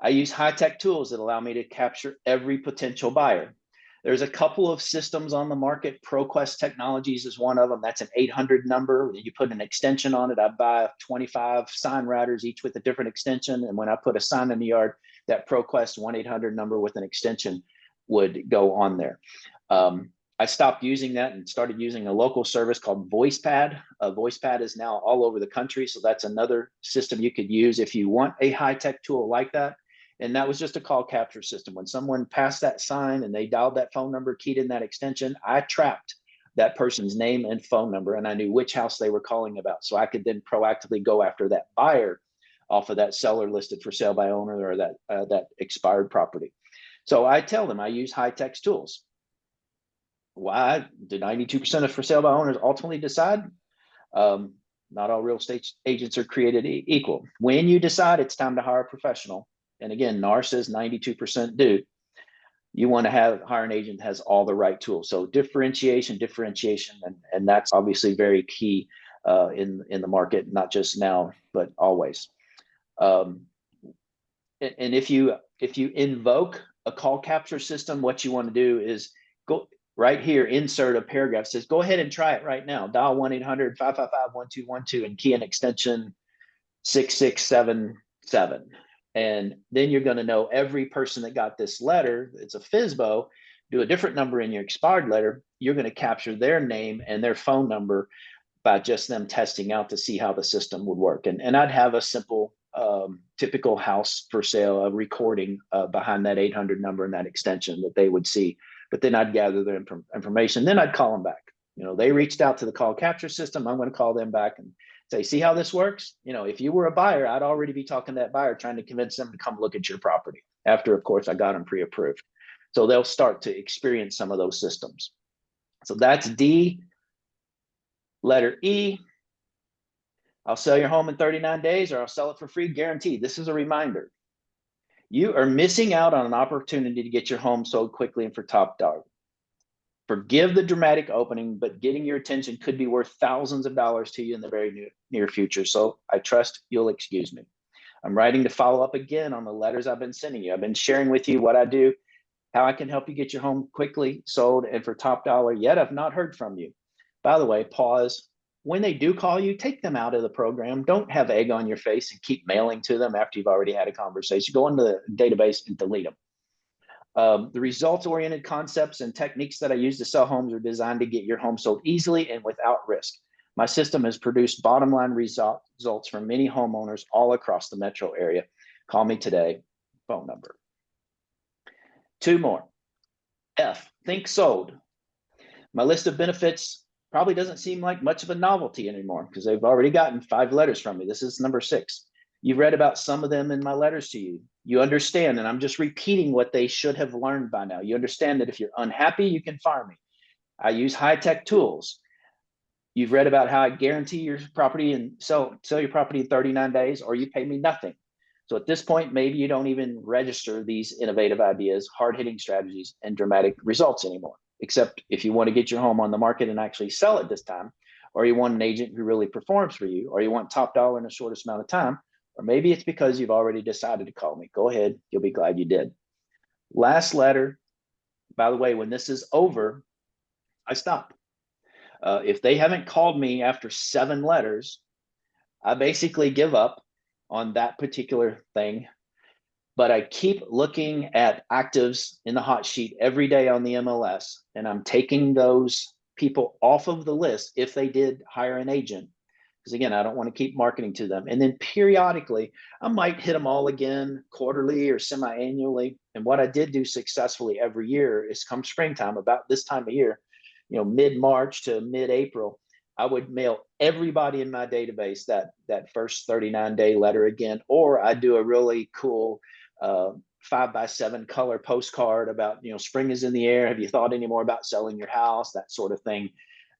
I use high-tech tools that allow me to capture every potential buyer. There's a couple of systems on the market. ProQuest Technologies is one of them. That's an 800 number. You put an extension on it. I buy 25 sign routers, each with a different extension. And when I put a sign in the yard, that ProQuest 1-800 number with an extension would go on there. I stopped using that and started using a local service called VoicePad. VoicePad is now all over the country. So that's another system you could use if you want a high-tech tool like that. And that was just a call capture system. When someone passed that sign and they dialed that phone number, keyed in that extension, I tracked that person's name and phone number, and I knew which house they were calling about. So I could then proactively go after that buyer off of that seller listed for sale by owner or that expired property. So I tell them I use high-tech tools. Why do 92% of for sale by owners ultimately decide? Not all real estate agents are created equal. When you decide it's time to hire a professional, and again, NAR says 92% do, you want to hire an agent that has all the right tools. So differentiation, and that's obviously very key in the market, not just now, but always. And if you invoke a call capture system, what you want to do is go right here, insert a paragraph, says, go ahead and try it right now. Dial 1-800-555-1212 and key in extension 6677. And then you're going to know every person that got this letter. It's a FSBO. Do a different number in your expired letter. You're going to capture their name and their phone number by just them testing out to see how the system would work. And I'd have a simple, typical house for sale, a recording behind that 800 number and that extension that they would see. But then I'd gather their information. Then I'd call them back. They reached out to the call capture system. I'm going to call them back and say, see how this works? If you were a buyer, I'd already be talking to that buyer, trying to convince them to come look at your property after, of course, I got them pre-approved. So they'll start to experience some of those systems. So that's D. Letter E. I'll sell your home in 39 days or I'll sell it for free, guaranteed. This is a reminder. You are missing out on an opportunity to get your home sold quickly and for top dollar. Forgive the dramatic opening, but getting your attention could be worth thousands of dollars to you in the very near future. So I trust you'll excuse me. I'm writing to follow up again on the letters I've been sending you. I've been sharing with you what I do, how I can help you get your home quickly sold and for top dollar, yet I've not heard from you. By the way, pause. When they do call you, take them out of the program. Don't have egg on your face and keep mailing to them after you've already had a conversation. Go into the database and delete them. The results-oriented concepts and techniques that I use to sell homes are designed to get your home sold easily and without risk. My system has produced bottom-line results for many homeowners all across the metro area. Call me today, phone number. 2 more. F, think sold. My list of benefits probably doesn't seem like much of a novelty anymore because they've already gotten 5 letters from me. This is number 6. You've read about some of them in my letters to you. You understand, and I'm just repeating what they should have learned by now. You understand that if you're unhappy, you can fire me. I use high-tech tools. You've read about how I guarantee your property and sell your property in 39 days, or you pay me nothing. So at this point, maybe you don't even register these innovative ideas, hard-hitting strategies, and dramatic results anymore, except if you want to get your home on the market and actually sell it this time, or you want an agent who really performs for you, or you want top dollar in the shortest amount of time, or maybe it's because you've already decided to call me. Go ahead. You'll be glad you did. Last letter. By the way, when this is over, I stop. If they haven't called me after 7 letters, I basically give up on that particular thing. But I keep looking at actives in the hot sheet every day on the MLS, and I'm taking those people off of the list if they did hire an agent. Because again, I don't want to keep marketing to them. And then periodically, I might hit them all again quarterly or semi-annually. And what I did do successfully every year is come springtime, about this time of year, mid-March to mid-April, I would mail everybody in my database that first 39-day letter again, or I do a really cool 5x7 color postcard about, spring is in the air. Have you thought any more about selling your house? That sort of thing.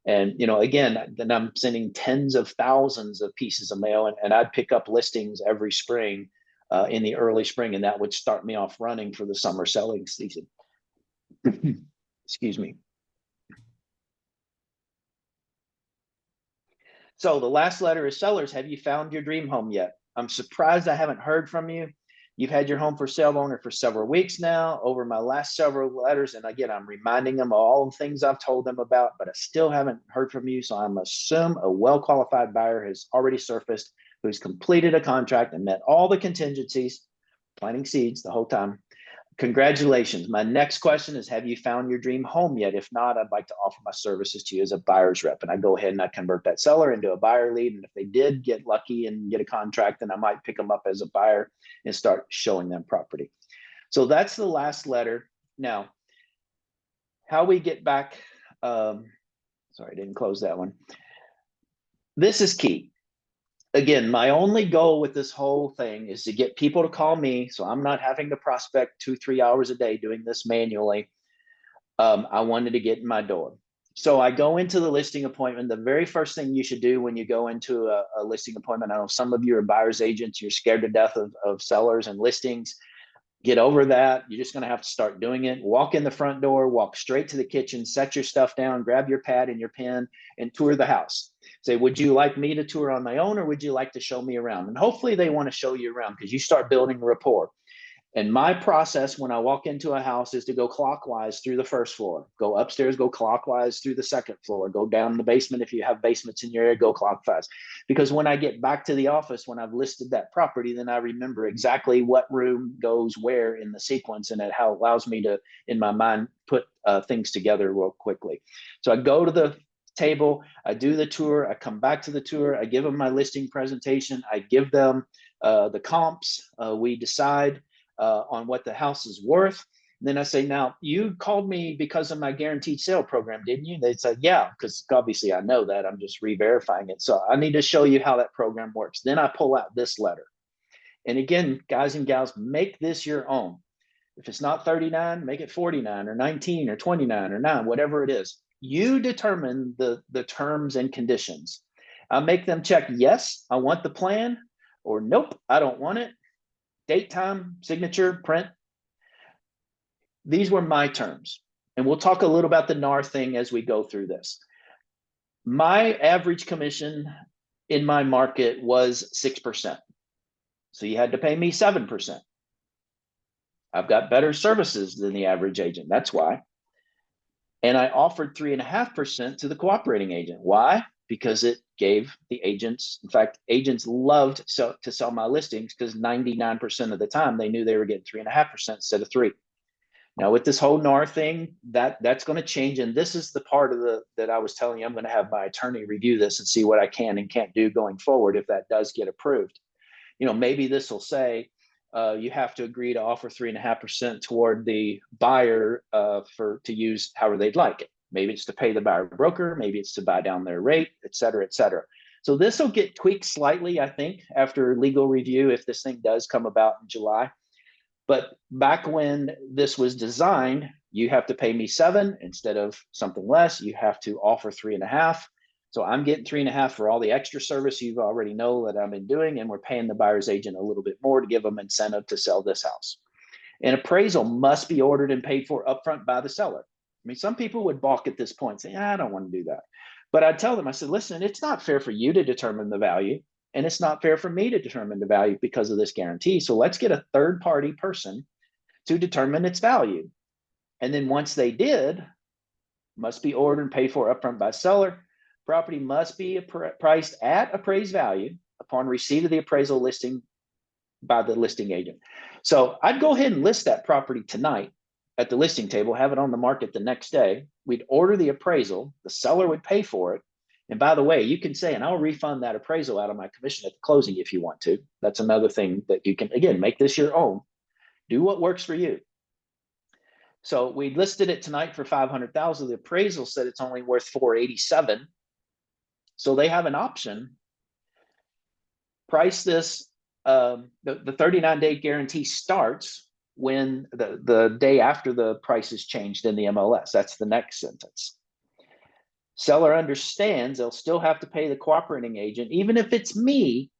And, again, then I'm sending tens of thousands of pieces of mail, and I'd pick up listings every spring in the early spring, and that would start me off running for the summer selling season. Excuse me. So the last letter is sellers. Have you found your dream home yet? I'm surprised I haven't heard from you. You've had your home for sale owner for several weeks now. Over my last several letters, and again, I'm reminding them of all the things I've told them about, but I still haven't heard from you. So I'm assume a well-qualified buyer has already surfaced who's completed a contract and met all the contingencies, planting seeds the whole time. Congratulations. My next question is, have you found your dream home yet? If not, I'd like to offer my services to you as a buyer's rep. And I go ahead and I convert that seller into a buyer lead. And if they did get lucky and get a contract, then I might pick them up as a buyer and start showing them property. So that's the last letter. Now, how we get back, sorry, I didn't close that one. This is key. Again, my only goal with this whole thing is to get people to call me, so I'm not having to prospect 2-3 hours a day doing this manually. I wanted to get in my door. So I go into the listing appointment. The very first thing you should do when you go into a listing appointment, I know some of you are buyer's agents, you're scared to death of sellers and listings. Get over that. You're just going to have to start doing it. Walk in the front door, walk straight to the kitchen, set your stuff down, grab your pad and your pen, and tour the house. Say, would you like me to tour on my own, or would you like to show me around? And hopefully they want to show you around, because you start building rapport. And my process when I walk into a house is to go clockwise through the first floor, go upstairs, go clockwise through the second floor, go down the basement. If you have basements in your area, go clockwise. Because when I get back to the office, when I've listed that property, then I remember exactly what room goes where in the sequence, and how it allows me to, in my mind, put things together real quickly. So I go to the table, I do the tour, I come back to the tour, I give them my listing presentation, I give them the comps, we decide on what the house is worth. And then I say, now, you called me because of my guaranteed sale program, didn't you? They said, yeah, because obviously I know that. I'm just re-verifying it. So I need to show you how that program works. Then I pull out this letter. And again, guys and gals, make this your own. If it's not 39, make it 49 or 19 or 29 or 9, whatever it is. You determine the terms and conditions. I make them check, yes, I want the plan, or nope, I don't want it. Date, time, signature, print. These were my terms. And we'll talk a little about the NAR thing as we go through this. My average commission in my market was 6%. So you had to pay me 7%. I've got better services than the average agent. That's why. And I offered 3.5% to the cooperating agent. Why? Because it gave the agents, in fact, agents loved to sell my listings, because 99% of the time they knew they were getting 3.5% instead of 3%. Now with this whole NAR thing, that's going to change. And this is the part of that I was telling you, I'm going to have my attorney review this and see what I can and can't do going forward if that does get approved. You know, maybe this will say you have to agree to offer 3.5% toward the buyer to use however they'd like it. Maybe it's to pay the buyer broker, maybe it's to buy down their rate, et cetera, et cetera. So this will get tweaked slightly, I think, after legal review, if this thing does come about in July. But back when this was designed, you have to pay me 7 instead of something less. You have to offer 3.5. So I'm getting 3.5 for all the extra service you already know that I've been doing, and we're paying the buyer's agent a little bit more to give them incentive to sell this house. An appraisal must be ordered and paid for upfront by the seller. I mean, some people would balk at this point, say, I don't want to do that. But I'd tell them, I said, listen, it's not fair for you to determine the value, and it's not fair for me to determine the value because of this guarantee. So let's get a third-party person to determine its value. And then once they did, must be ordered and paid for upfront by seller. Property must be priced at appraised value upon receipt of the appraisal listing by the listing agent. So I'd go ahead and list that property tonight at the listing table, have it on the market the next day. We'd order the appraisal, the seller would pay for it. And by the way, you can say, and I'll refund that appraisal out of my commission at the closing if you want to. That's another thing that you can, again, make this your own. Do what works for you. So we listed it tonight for $500,000. The appraisal said it's only worth $487,000. So they have an option. Price this. The 39-day guarantee starts when the day after the price is changed in the MLS. That's the next sentence. Seller understands they'll still have to pay the cooperating agent, even if it's me,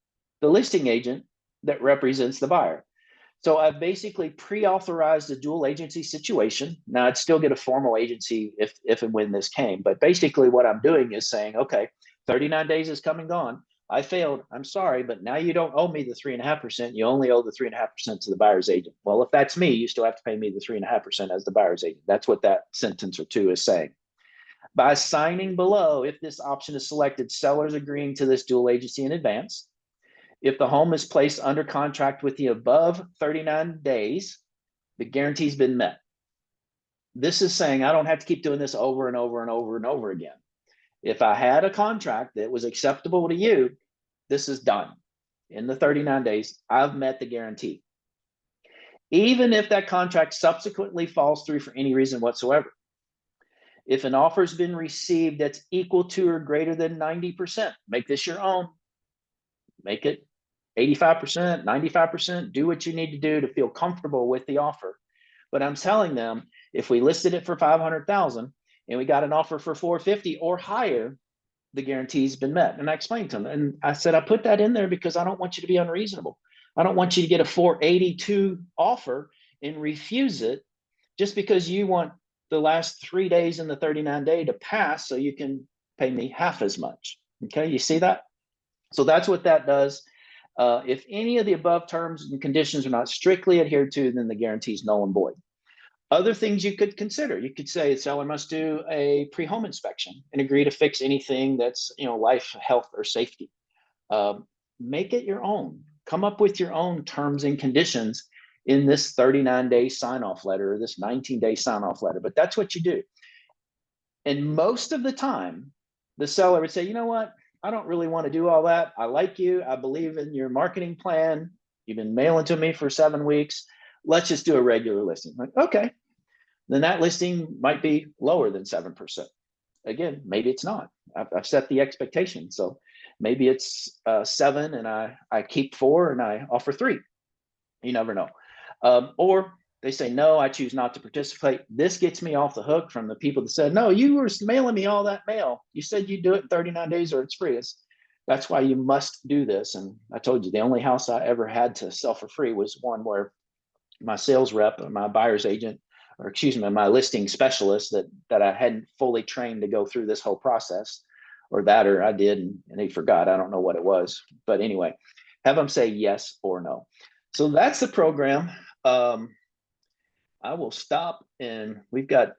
the listing agent, that represents the buyer. So I've basically pre-authorized a dual agency situation. Now I'd still get a formal agency if and when this came, but basically what I'm doing is saying, okay, 39 days is come and gone. I failed. I'm sorry, but now you don't owe me the 3.5%. You only owe the 3.5% to the buyer's agent. Well, if that's me, you still have to pay me the 3.5% as the buyer's agent. That's what that sentence or two is saying. By signing below, if this option is selected, sellers agreeing to this dual agency in advance. If the home is placed under contract with the above 39 days, the guarantee's been met. This is saying I don't have to keep doing this over and over and over and over again. If I had a contract that was acceptable to you, this is done. In the 39 days, I've met the guarantee. Even if that contract subsequently falls through for any reason whatsoever. If an offer has been received that's equal to or greater than 90%, make this your own. Make it 85%, 95%, do what you need to do to feel comfortable with the offer. But I'm telling them, if we listed it for 500,000 and we got an offer for 450 or higher, the guarantee's been met. And I explained to them, and I said, I put that in there because I don't want you to be unreasonable. I don't want you to get a 482 offer and refuse it just because you want the last 3 days in the 39 day to pass so you can pay me half as much. Okay, you see that? So that's what that does. If any of the above terms and conditions are not strictly adhered to, then the guarantee is null and void. Other things you could consider, you could say the seller must do a pre-home inspection and agree to fix anything that's, life, health, or safety. Make it your own. Come up with your own terms and conditions in this 39-day sign-off letter or this 19-day sign-off letter, but that's what you do. And most of the time, the seller would say, you know what? I don't really want to do all that. I like you. I believe in your marketing plan. You've been mailing to me for 7 weeks. Let's just do a regular listing. Like, okay. Then that listing might be lower than 7%. Again, maybe it's not. I've set the expectation. So maybe it's 7 and I keep 4 and I offer 3. You never know. Or they say, no, I choose not to participate. This gets me off the hook from the people that said, no, you were mailing me all that mail. You said you'd do it in 39 days or it's free. That's why you must do this. And I told you, the only house I ever had to sell for free was one where my sales rep, my buyer's agent, or excuse me, my listing specialist that I hadn't fully trained to go through this whole process, or I did, and he forgot. I don't know what it was. But anyway, have them say yes or no. So that's the program. I will stop, and we've got,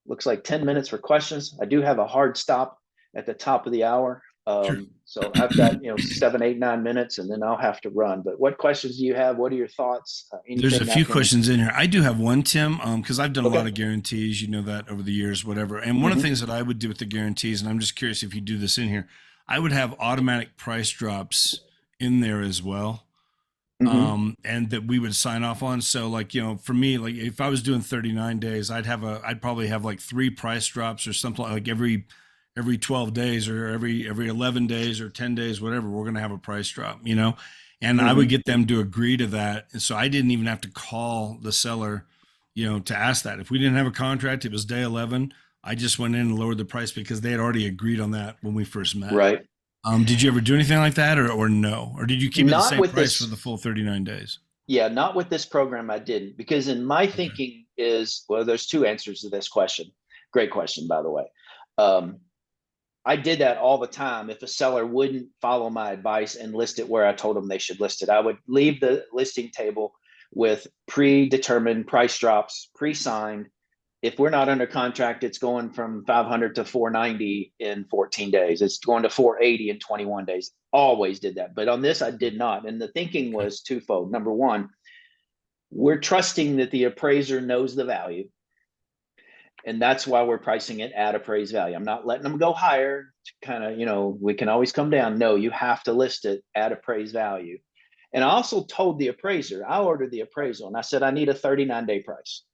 looks like 10 minutes for questions. I do have a hard stop at the top of the hour. Sure. So I've got, 7, 8, 9 minutes, and then I'll have to run. But what questions do you have? What are your thoughts? There's a few questions in here. I do have one, Tim, because I've done a Okay. lot of guarantees, that over the years, whatever. And one of the things that I would do with the guarantees, and I'm just curious if you do this in here, I would have automatic price drops in there as well. And that we would sign off on. So like, for me, like if I was doing 39 days, I'd probably have like 3 price drops or something like every 12 days or every 11 days or 10 days, whatever, we're going to have a price drop, and I would get them to agree to that. And so I didn't even have to call the seller, to ask that. If we didn't have a contract, it was day 11. I just went in and lowered the price because they had already agreed on that when we first met. Right. Did you ever do anything like that or no? Or did you keep it the Not same with price this- for the full 39 days? Yeah, not with this program. I didn't, because in my thinking is, well, there's 2 answers to this question. Great question, by the way. I did that all the time. If a seller wouldn't follow my advice and list it where I told them they should list it, I would leave the listing table with predetermined price drops, pre-signed. If we're not under contract, it's going from 500 to 490 in 14 days. It's going to 480 in 21 days. Always did that. But on this, I did not. And the thinking was twofold. Number one, we're trusting that the appraiser knows the value. And that's why we're pricing it at appraised value. I'm not letting them go higher to kind of, we can always come down. No, you have to list it at appraised value. And I also told the appraiser, I ordered the appraisal and I said, I need a 39-day price.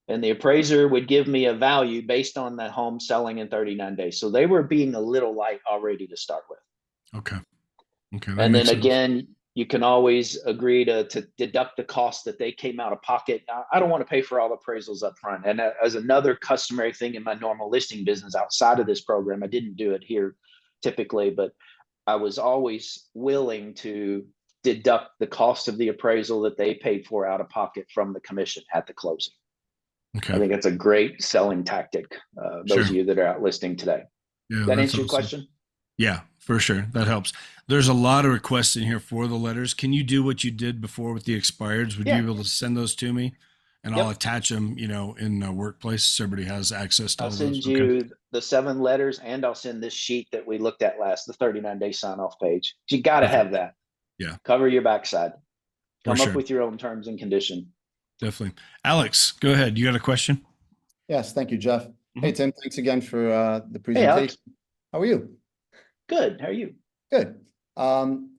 And the appraiser would give me a value based on that home selling in 39 days. So they were being a little light already to start with. Okay. And then again, you can always agree to deduct the cost that they came out of pocket. I don't want to pay for all the appraisals up front. And as another customary thing in my normal listing business outside of this program, I didn't do it here typically, but I was always willing to deduct the cost of the appraisal that they paid for out of pocket from the commission at the closing. Okay. I think that's a great selling tactic. Those of you that are out listing today. Yeah, That that's answer your awesome. question? Yeah, for sure. That helps. There's a lot of requests in here for the letters. Can you do what you did before with the expireds? Would Yeah. you be able to send those to me? And Yep. I'll attach them, in a workplace so everybody has access to I'll all send those. you the 7 letters, and I'll send this sheet that we looked at last, the 39-day sign-off page. You got to Perfect. have that. Yeah. Cover your backside. For Come up sure. with your own terms and condition. Definitely. Alex, go ahead. You got a question? Yes, thank you, Jeff. Hey, Tim, thanks again for the Hey, presentation. Alex. How are you? Good. How are you? Good.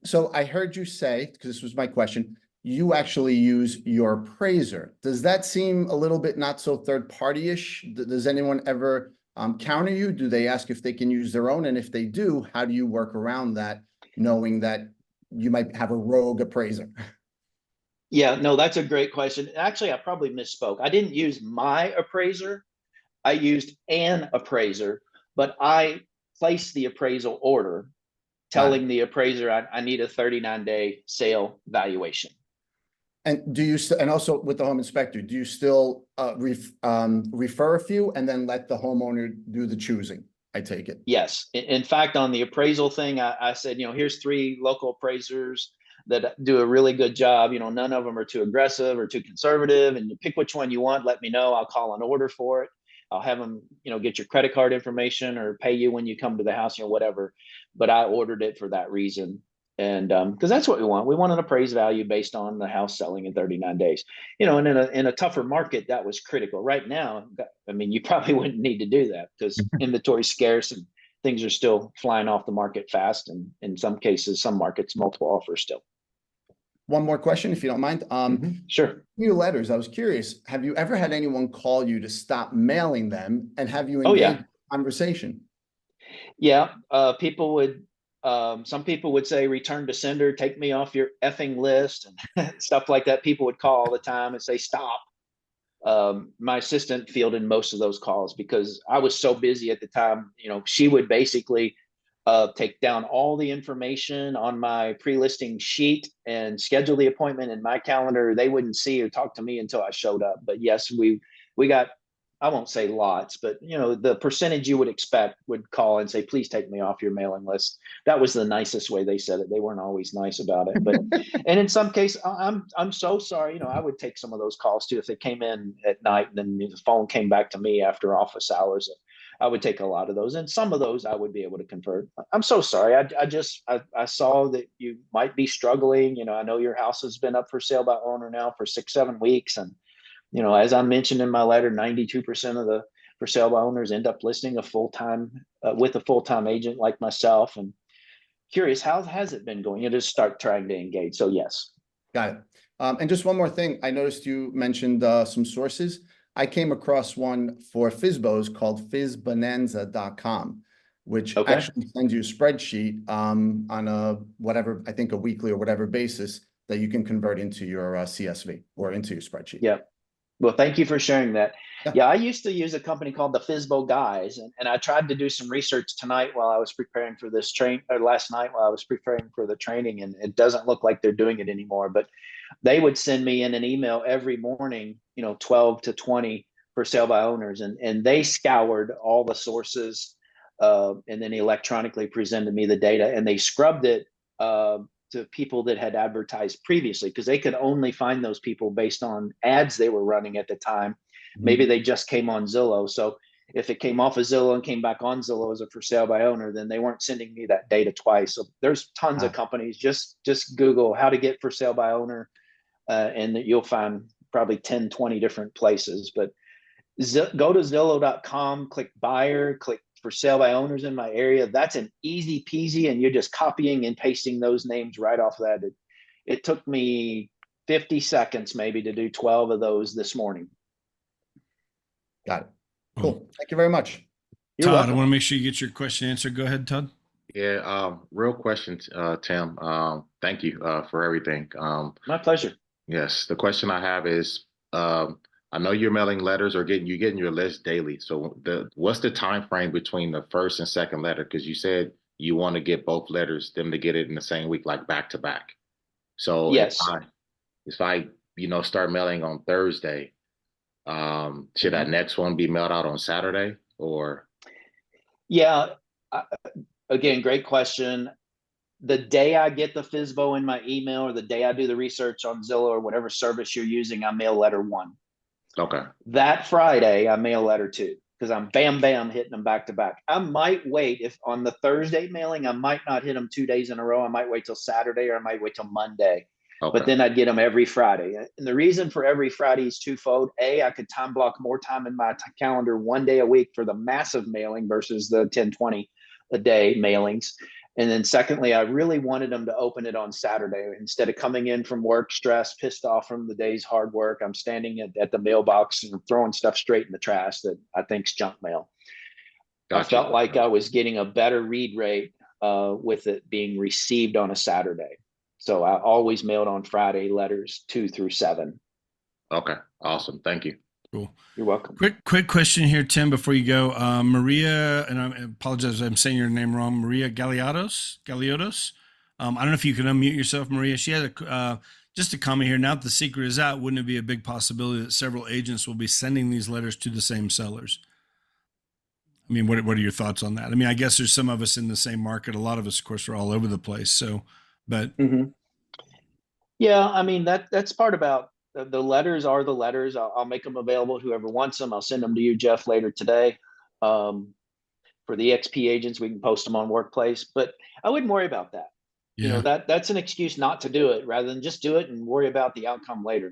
So I heard you say, because this was my question, you actually use your appraiser. Does that seem a little bit not so third-party-ish? Does anyone ever counter you? Do they ask if they can use their own? And if they do, how do you work around that, knowing that you might have a rogue appraiser? Yeah, no, that's a great question. Actually, I probably misspoke. I didn't use my appraiser. I used an appraiser, but I placed the appraisal order telling the appraiser I need a 39-day sale valuation. And do you, and also with the home inspector, do you still refer a few and then let the homeowner do the choosing? I take it. Yes. In fact, on the appraisal thing, I said, here's 3 local appraisers that do a really good job. None of them are too aggressive or too conservative, and you pick which one you want. Let me know. I'll call an order for it. I'll have them, get your credit card information or pay you when you come to the house, whatever. But I ordered it for that reason. And because that's what we want. We want an appraised value based on the house selling in 39 days. And in a tougher market, that was critical. Right now, I mean, you probably wouldn't need to do that because inventory's scarce and things are still flying off the market fast. And in some cases, some markets, multiple offers still. One more question, if you don't mind. Sure. Your letters, I was curious, have you ever had anyone call you to stop mailing them, and have you engaged in conversation? Yeah. People would, some people would say, return to sender, take me off your effing list and stuff like that. People would call all the time and say, stop. My assistant fielded most of those calls because I was so busy at the time. She would basically take down all the information on my pre-listing sheet and schedule the appointment in my calendar. They wouldn't see or talk to me until I showed up. But yes, we got, I won't say lots, but the percentage you would expect would call and say, please take me off your mailing list. That was the nicest way they said it. They weren't always nice about it, but and in some cases, I'm so sorry. I would take some of those calls too if they came in at night and then the phone came back to me after office hours. I would take a lot of those, and some of those I would be able to convert. I'm so sorry. I saw that you might be struggling. I know your house has been up for sale by owner now for 6-7 weeks, and as I mentioned in my letter, 92% of the for sale by owners end up listing a full-time with a full-time agent like myself. And curious, how has it been going? You just start trying to engage. So yes. Got it. And just one more thing. I noticed you mentioned some sources. I came across one for FSBOs called fizbonanza.com, which actually sends you a spreadsheet on a whatever, I think a weekly or whatever basis that you can convert into your CSV or into your spreadsheet. Yeah. Well, thank you for sharing that. Yeah, I used to use a company called the FSBO Guys, and I tried to do some research tonight while I was preparing for this last night while I was preparing for the training, and it doesn't look like they're doing it anymore. But they would send me in an email every morning, 12 to 20 for sale by owners, and they scoured all the sources and then electronically presented me the data, and they scrubbed it to people that had advertised previously because they could only find those people based on ads they were running at the time. Maybe they just came on Zillow. So if it came off of Zillow and came back on Zillow as a for sale by owner, then they weren't sending me that data twice. So there's tons of companies. Just Google how to get for sale by owner, and you'll find probably 10, 20 different places. But go to Zillow.com, click buyer, click for sale by owners in my area. That's an easy peasy, and you're just copying and pasting those names right off that. It took me 50 seconds maybe to do 12 of those this morning. Got it. Cool. Thank you very much. You're Todd, welcome. I want to make sure you get your question answered. Go ahead, Todd. Yeah, real question, Tim. Thank you for everything. My pleasure. Yes, the question I have is, I know you're mailing letters or you're getting your list daily. So what's the time frame between the first and second letter? Because you said you want to get both letters, them to get it in the same week, like back to back. So Yes. if I, start mailing on Thursday, should that next one be mailed out on Saturday or? Yeah. Again, great question. The day I get the FSBO in my email or the day I do the research on Zillow or whatever service you're using, I mail letter 1. Okay. That Friday, I mail letter 2 because I'm bam hitting them back to back. I might wait if on the Thursday mailing, I might not hit them 2 days in a row. I might wait till Saturday or I might wait till Monday. Okay. But then I'd get them every Friday. And the reason for every Friday is twofold. A, I could time block more time in my calendar 1 day a week for the massive mailing versus the 10, 20 a day mailings. And then secondly, I really wanted them to open it on Saturday instead of coming in from work stressed, pissed off from the day's hard work. I'm standing at the mailbox and throwing stuff straight in the trash that I think's junk mail. Gotcha. I felt like I was getting a better read rate with it being received on a Saturday. So I always mailed on Friday letters 2 through 7. Okay. Awesome. Thank you. Cool. You're welcome. Quick question here, Tim, before you go. Maria, and I apologize if I'm saying your name wrong, Maria Galiotos. I don't know if you can unmute yourself, Maria. She had just a comment here. Now that the secret is out, wouldn't it be a big possibility that several agents will be sending these letters to the same sellers? I mean, what are your thoughts on that? I mean, I guess there's some of us in the same market. A lot of us, of course, are all over the place. So, but yeah, I mean, that's part about the letters are the letters. I'll make them available to whoever wants them. I'll send them to you, Jeff, later today. For the XP agents, we can post them on Workplace, but I wouldn't worry about that. yeah. That's an excuse not to do it rather than just do it and worry about the outcome later.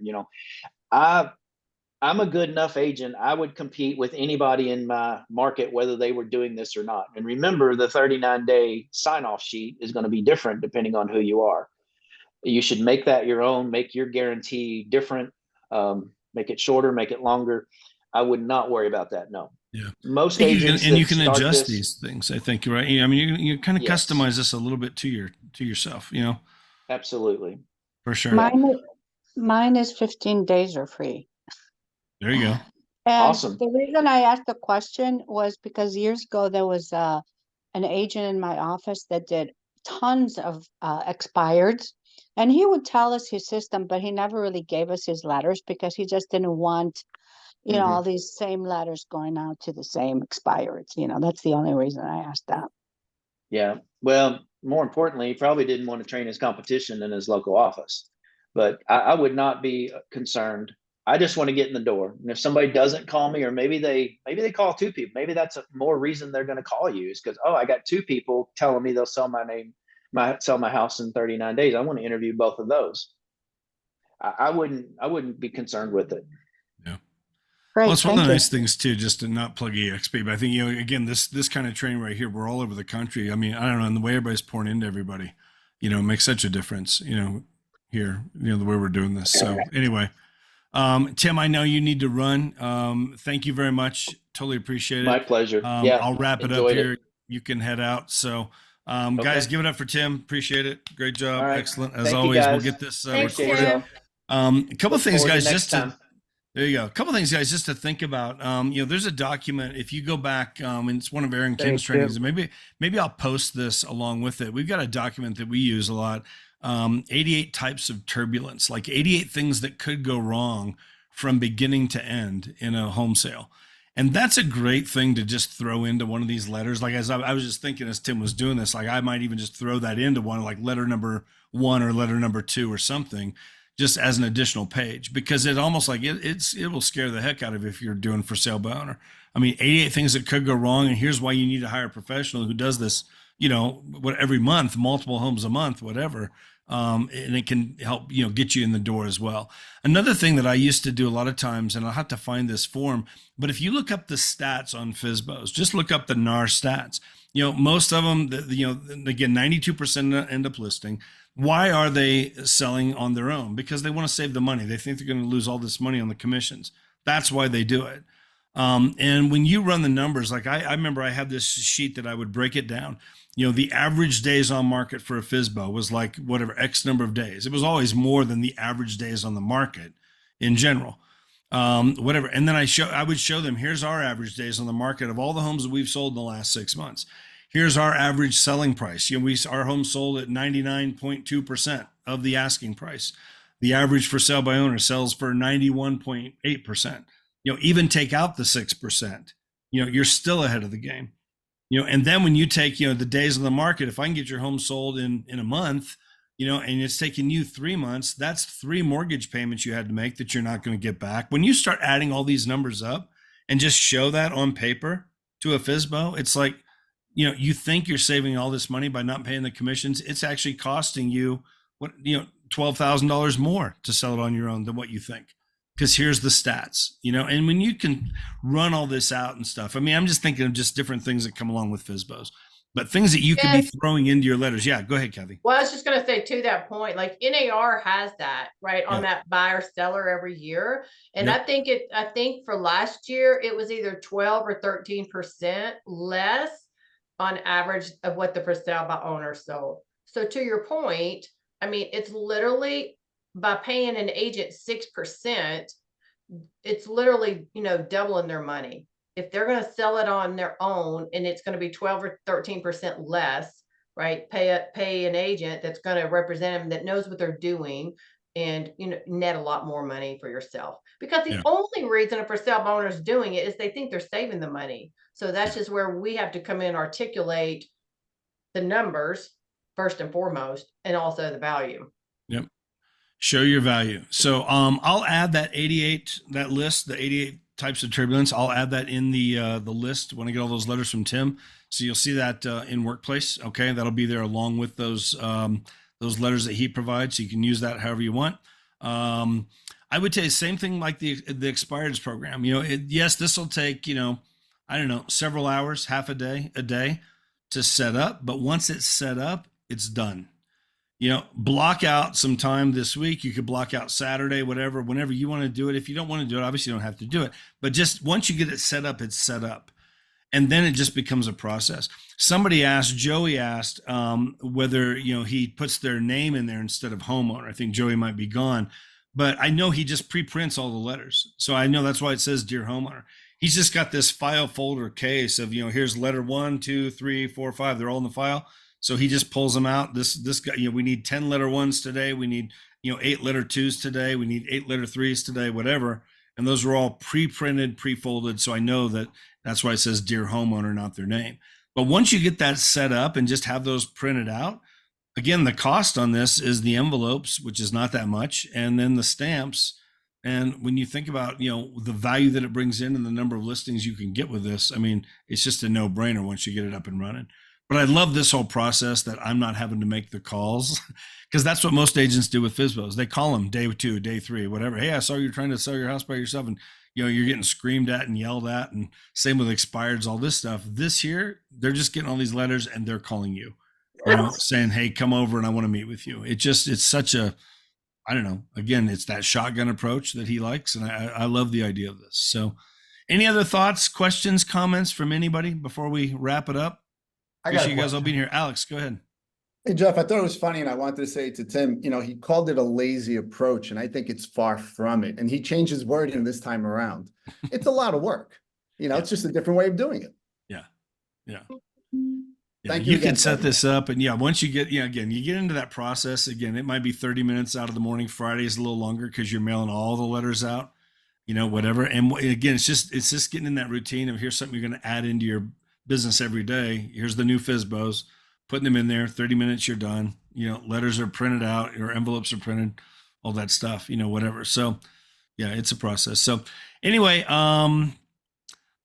I'm a good enough agent. I would compete with anybody in my market, whether they were doing this or not. And remember, the 39-day sign-off sheet is going to be different depending on who you are. You should make that your own, make your guarantee different, make it shorter, make it longer. I would not worry about that. No. Yeah. Most agents you can adjust these things, I think, right? I mean, you kind of Yes. customize this a little bit to yourself, Absolutely. for sure. Mine is 15 days are free. There you go. And Awesome. the reason I asked the question was because years ago there was an agent in my office that did tons of expireds, and he would tell us his system, but he never really gave us his letters because he just didn't want, all these same letters going out to the same expireds. That's the only reason I asked that. Yeah. Well, more importantly, he probably didn't want to train his competition in his local office, but I would not be concerned. I just want to get in the door. And if somebody doesn't call me, or maybe they call 2 people, maybe that's a more reason they're going to call you is because, I got 2 people telling me they'll sell sell my house in 39 days. I want to interview both of those. I wouldn't be concerned with it. Yeah. Great. Well, it's one of thank the you. nice things too, just to not plug EXP. But I think, again, this kind of training right here, we're all over the country. I mean, I don't know, and the way everybody's pouring into everybody, makes such a difference, here, the way we're doing this. So anyway, Tim, I know you need to run. Thank you very much. Totally appreciate it. My pleasure. I'll wrap it up enjoyed here. You can head out. So, guys, give it up for Tim. Appreciate it. Great job. All right. Excellent. As Thank you, always, we'll guys. get this Thanks, recorded. Tim. A couple of things, guys, there you go. A couple of things, guys, just to think about. There's a document. If you go back, and it's one of Aaron Kim's trainings, and maybe I'll post this along with it. We've got a document that we use a lot. 88 types of turbulence, like 88 things that could go wrong from beginning to end in a home sale. And that's a great thing to just throw into one of these letters. Like, as I was just thinking as Tim was doing this, like I might even just throw that into one, like letter number 1 or letter number 2 or something, just as an additional page, because it almost like it will scare the heck out of you if you're doing for sale by owner. I mean, 88 things that could go wrong. And here's why you need to hire a professional who does this, every month, multiple homes a month, whatever. And it can help, get you in the door as well. Another thing that I used to do a lot of times, and I'll have to find this form, but if you look up the stats on FSBOs, just look up the NAR stats, most of them, again, 92% end up listing. Why are they selling on their own? Because they want to save the money. They think they're going to lose all this money on the commissions. That's why they do it. And when you run the numbers, like I remember I had this sheet that I would break it down. The average days on market for a FSBO was like whatever X number of days. It was always more than the average days on the market in general, whatever. And then I would show them, here's our average days on the market of all the homes that we've sold in the last 6 months. here's our average selling price. Our home sold at 99.2% of the asking price. The average for sale by owner sells for 91.8%. Even take out the 6%, you're still ahead of the game. And then when you take, the days on the market, if I can get your home sold in a month, and it's taking you 3 months, that's 3 mortgage payments you had to make that you're not going to get back. When you start adding all these numbers up and just show that on paper to a FSBO, it's like, you think you're saving all this money by not paying the commissions. It's actually costing you $12,000 more to sell it on your own than what you think. Because here's the stats, and when you can run all this out and stuff, I mean, I'm just thinking of just different things that come along with FSBOs, but things that you could be throwing into your letters. Yeah, go ahead, Kathy. Well, I was just going to say to that point, like NAR has that right on that buyer seller every year. And I think for last year, it was either 12 or 13% less on average of what the for sale by owner sold. So to your point, I mean, it's literally by paying an agent 6%, it's literally, doubling their money. If they're going to sell it on their own and it's going to be 12 or 13% less, right? Pay an agent that's going to represent them, that knows what they're doing, and net a lot more money for yourself. Because the only reason a for sale by owner is doing it is they think they're saving the money. So that's just where we have to come in and articulate the numbers first and foremost, and also the value. Yep. Show your value. So I'll add that 88 types of turbulence. I'll add that in the list when I get all those letters from Tim. So you'll see that in Workplace. Okay, that'll be there along with those letters that he provides. So you can use that however you want. I would tell you same thing like the Expireds program. Yes, this will take I don't know, several hours, half a day to set up. But once it's set up, it's done. Block out some time this week. You could block out Saturday, whatever, whenever you want to do it. If you don't want to do it, obviously you don't have to do it. But just once you get it set up, it's set up. And then it just becomes a process. Joey asked whether, he puts their name in there instead of homeowner. I think Joey might be gone. But I know he just pre-prints all the letters. So I know that's why it says Dear Homeowner. He's just got this file folder case of, here's letter 1, 2, 3, 4, 5. They're all in the file. So he just pulls them out. This guy, we need 10 letter 1s today. We need, 8 letter 2s today. We need 8 letter 3s today, whatever. And those are all pre-printed, pre-folded. So I know that's why it says Dear Homeowner, not their name. But once you get that set up and just have those printed out, again, the cost on this is the envelopes, which is not that much, and then the stamps. And when you think about, the value that it brings in and the number of listings you can get with this, I mean, it's just a no-brainer once you get it up and running. But I love this whole process that I'm not having to make the calls, because that's what most agents do with FSBOs. They call them day 2, day 3, whatever. Hey, I saw you're trying to sell your house by yourself, and you're getting screamed at and yelled at, and same with Expireds, all this stuff. This year, they're just getting all these letters and they're calling you, saying, hey, come over and I want to meet with you. It's such a, I don't know. Again, it's that shotgun approach that he likes, and I love the idea of this. So, any other thoughts, questions, comments from anybody before we wrap it up? I got you guys all being here. Alex, go ahead. Hey, Jeff, I thought it was funny, and I wanted to say to Tim, he called it a lazy approach, and I think it's far from it. And he changed his wording this time around. It's a lot of work. It's just a different way of doing it. Yeah. Thank you. You can set this up, and once you get, again, you get into that process, again, it might be 30 minutes out of the morning. Friday is a little longer because you're mailing all the letters out, whatever. And again, it's just getting in that routine of here's something you're going to add into your business every day. Here's the new FSBOs, putting them in there, 30 minutes, you're done. Letters are printed out, your envelopes are printed, all that stuff, whatever. So it's a process. So anyway,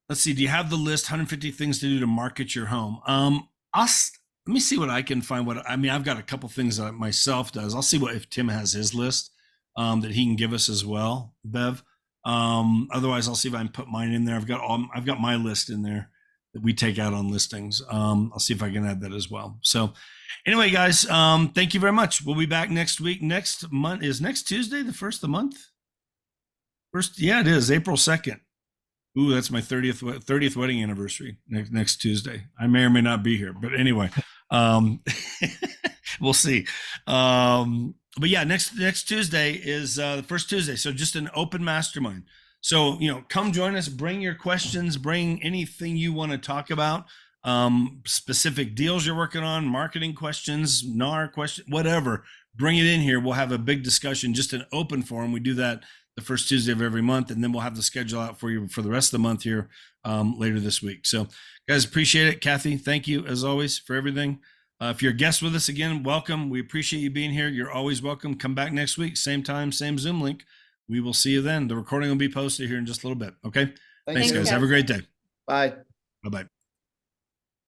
let's see. Do you have the list? 150 things to do to market your home. Let me see what I can find. I've got a couple things that myself does. I'll see if Tim has his list that he can give us as well, Bev. Otherwise I'll see if I can put mine in there. I've got my list in there that we take out on listings. I'll see if I can add that as well. So anyway, guys, thank you very much. We'll be back next week. Next month is next Tuesday, the first of the month. It is April 2nd. Ooh, that's my 30th wedding anniversary next Tuesday. I may or may not be here, but anyway, we'll see. But next Tuesday is the first Tuesday. So just an open mastermind. So, come join us, bring your questions, bring anything you want to talk about. specific deals you're working on, marketing questions, NAR question, whatever, bring it in here. We'll have a big discussion, just an open forum. We do that the first Tuesday of every month, and then we'll have the schedule out for you for the rest of the month here later this week. So guys, appreciate it. Kathy, thank you as always for everything. If you're a guest with us again, welcome. We appreciate you being here. You're always welcome. Come back next week, same time, same Zoom link. We will see you then. The recording will be posted here in just a little bit. Okay. Thanks, you. guys. Have a great day. Bye. Bye-bye.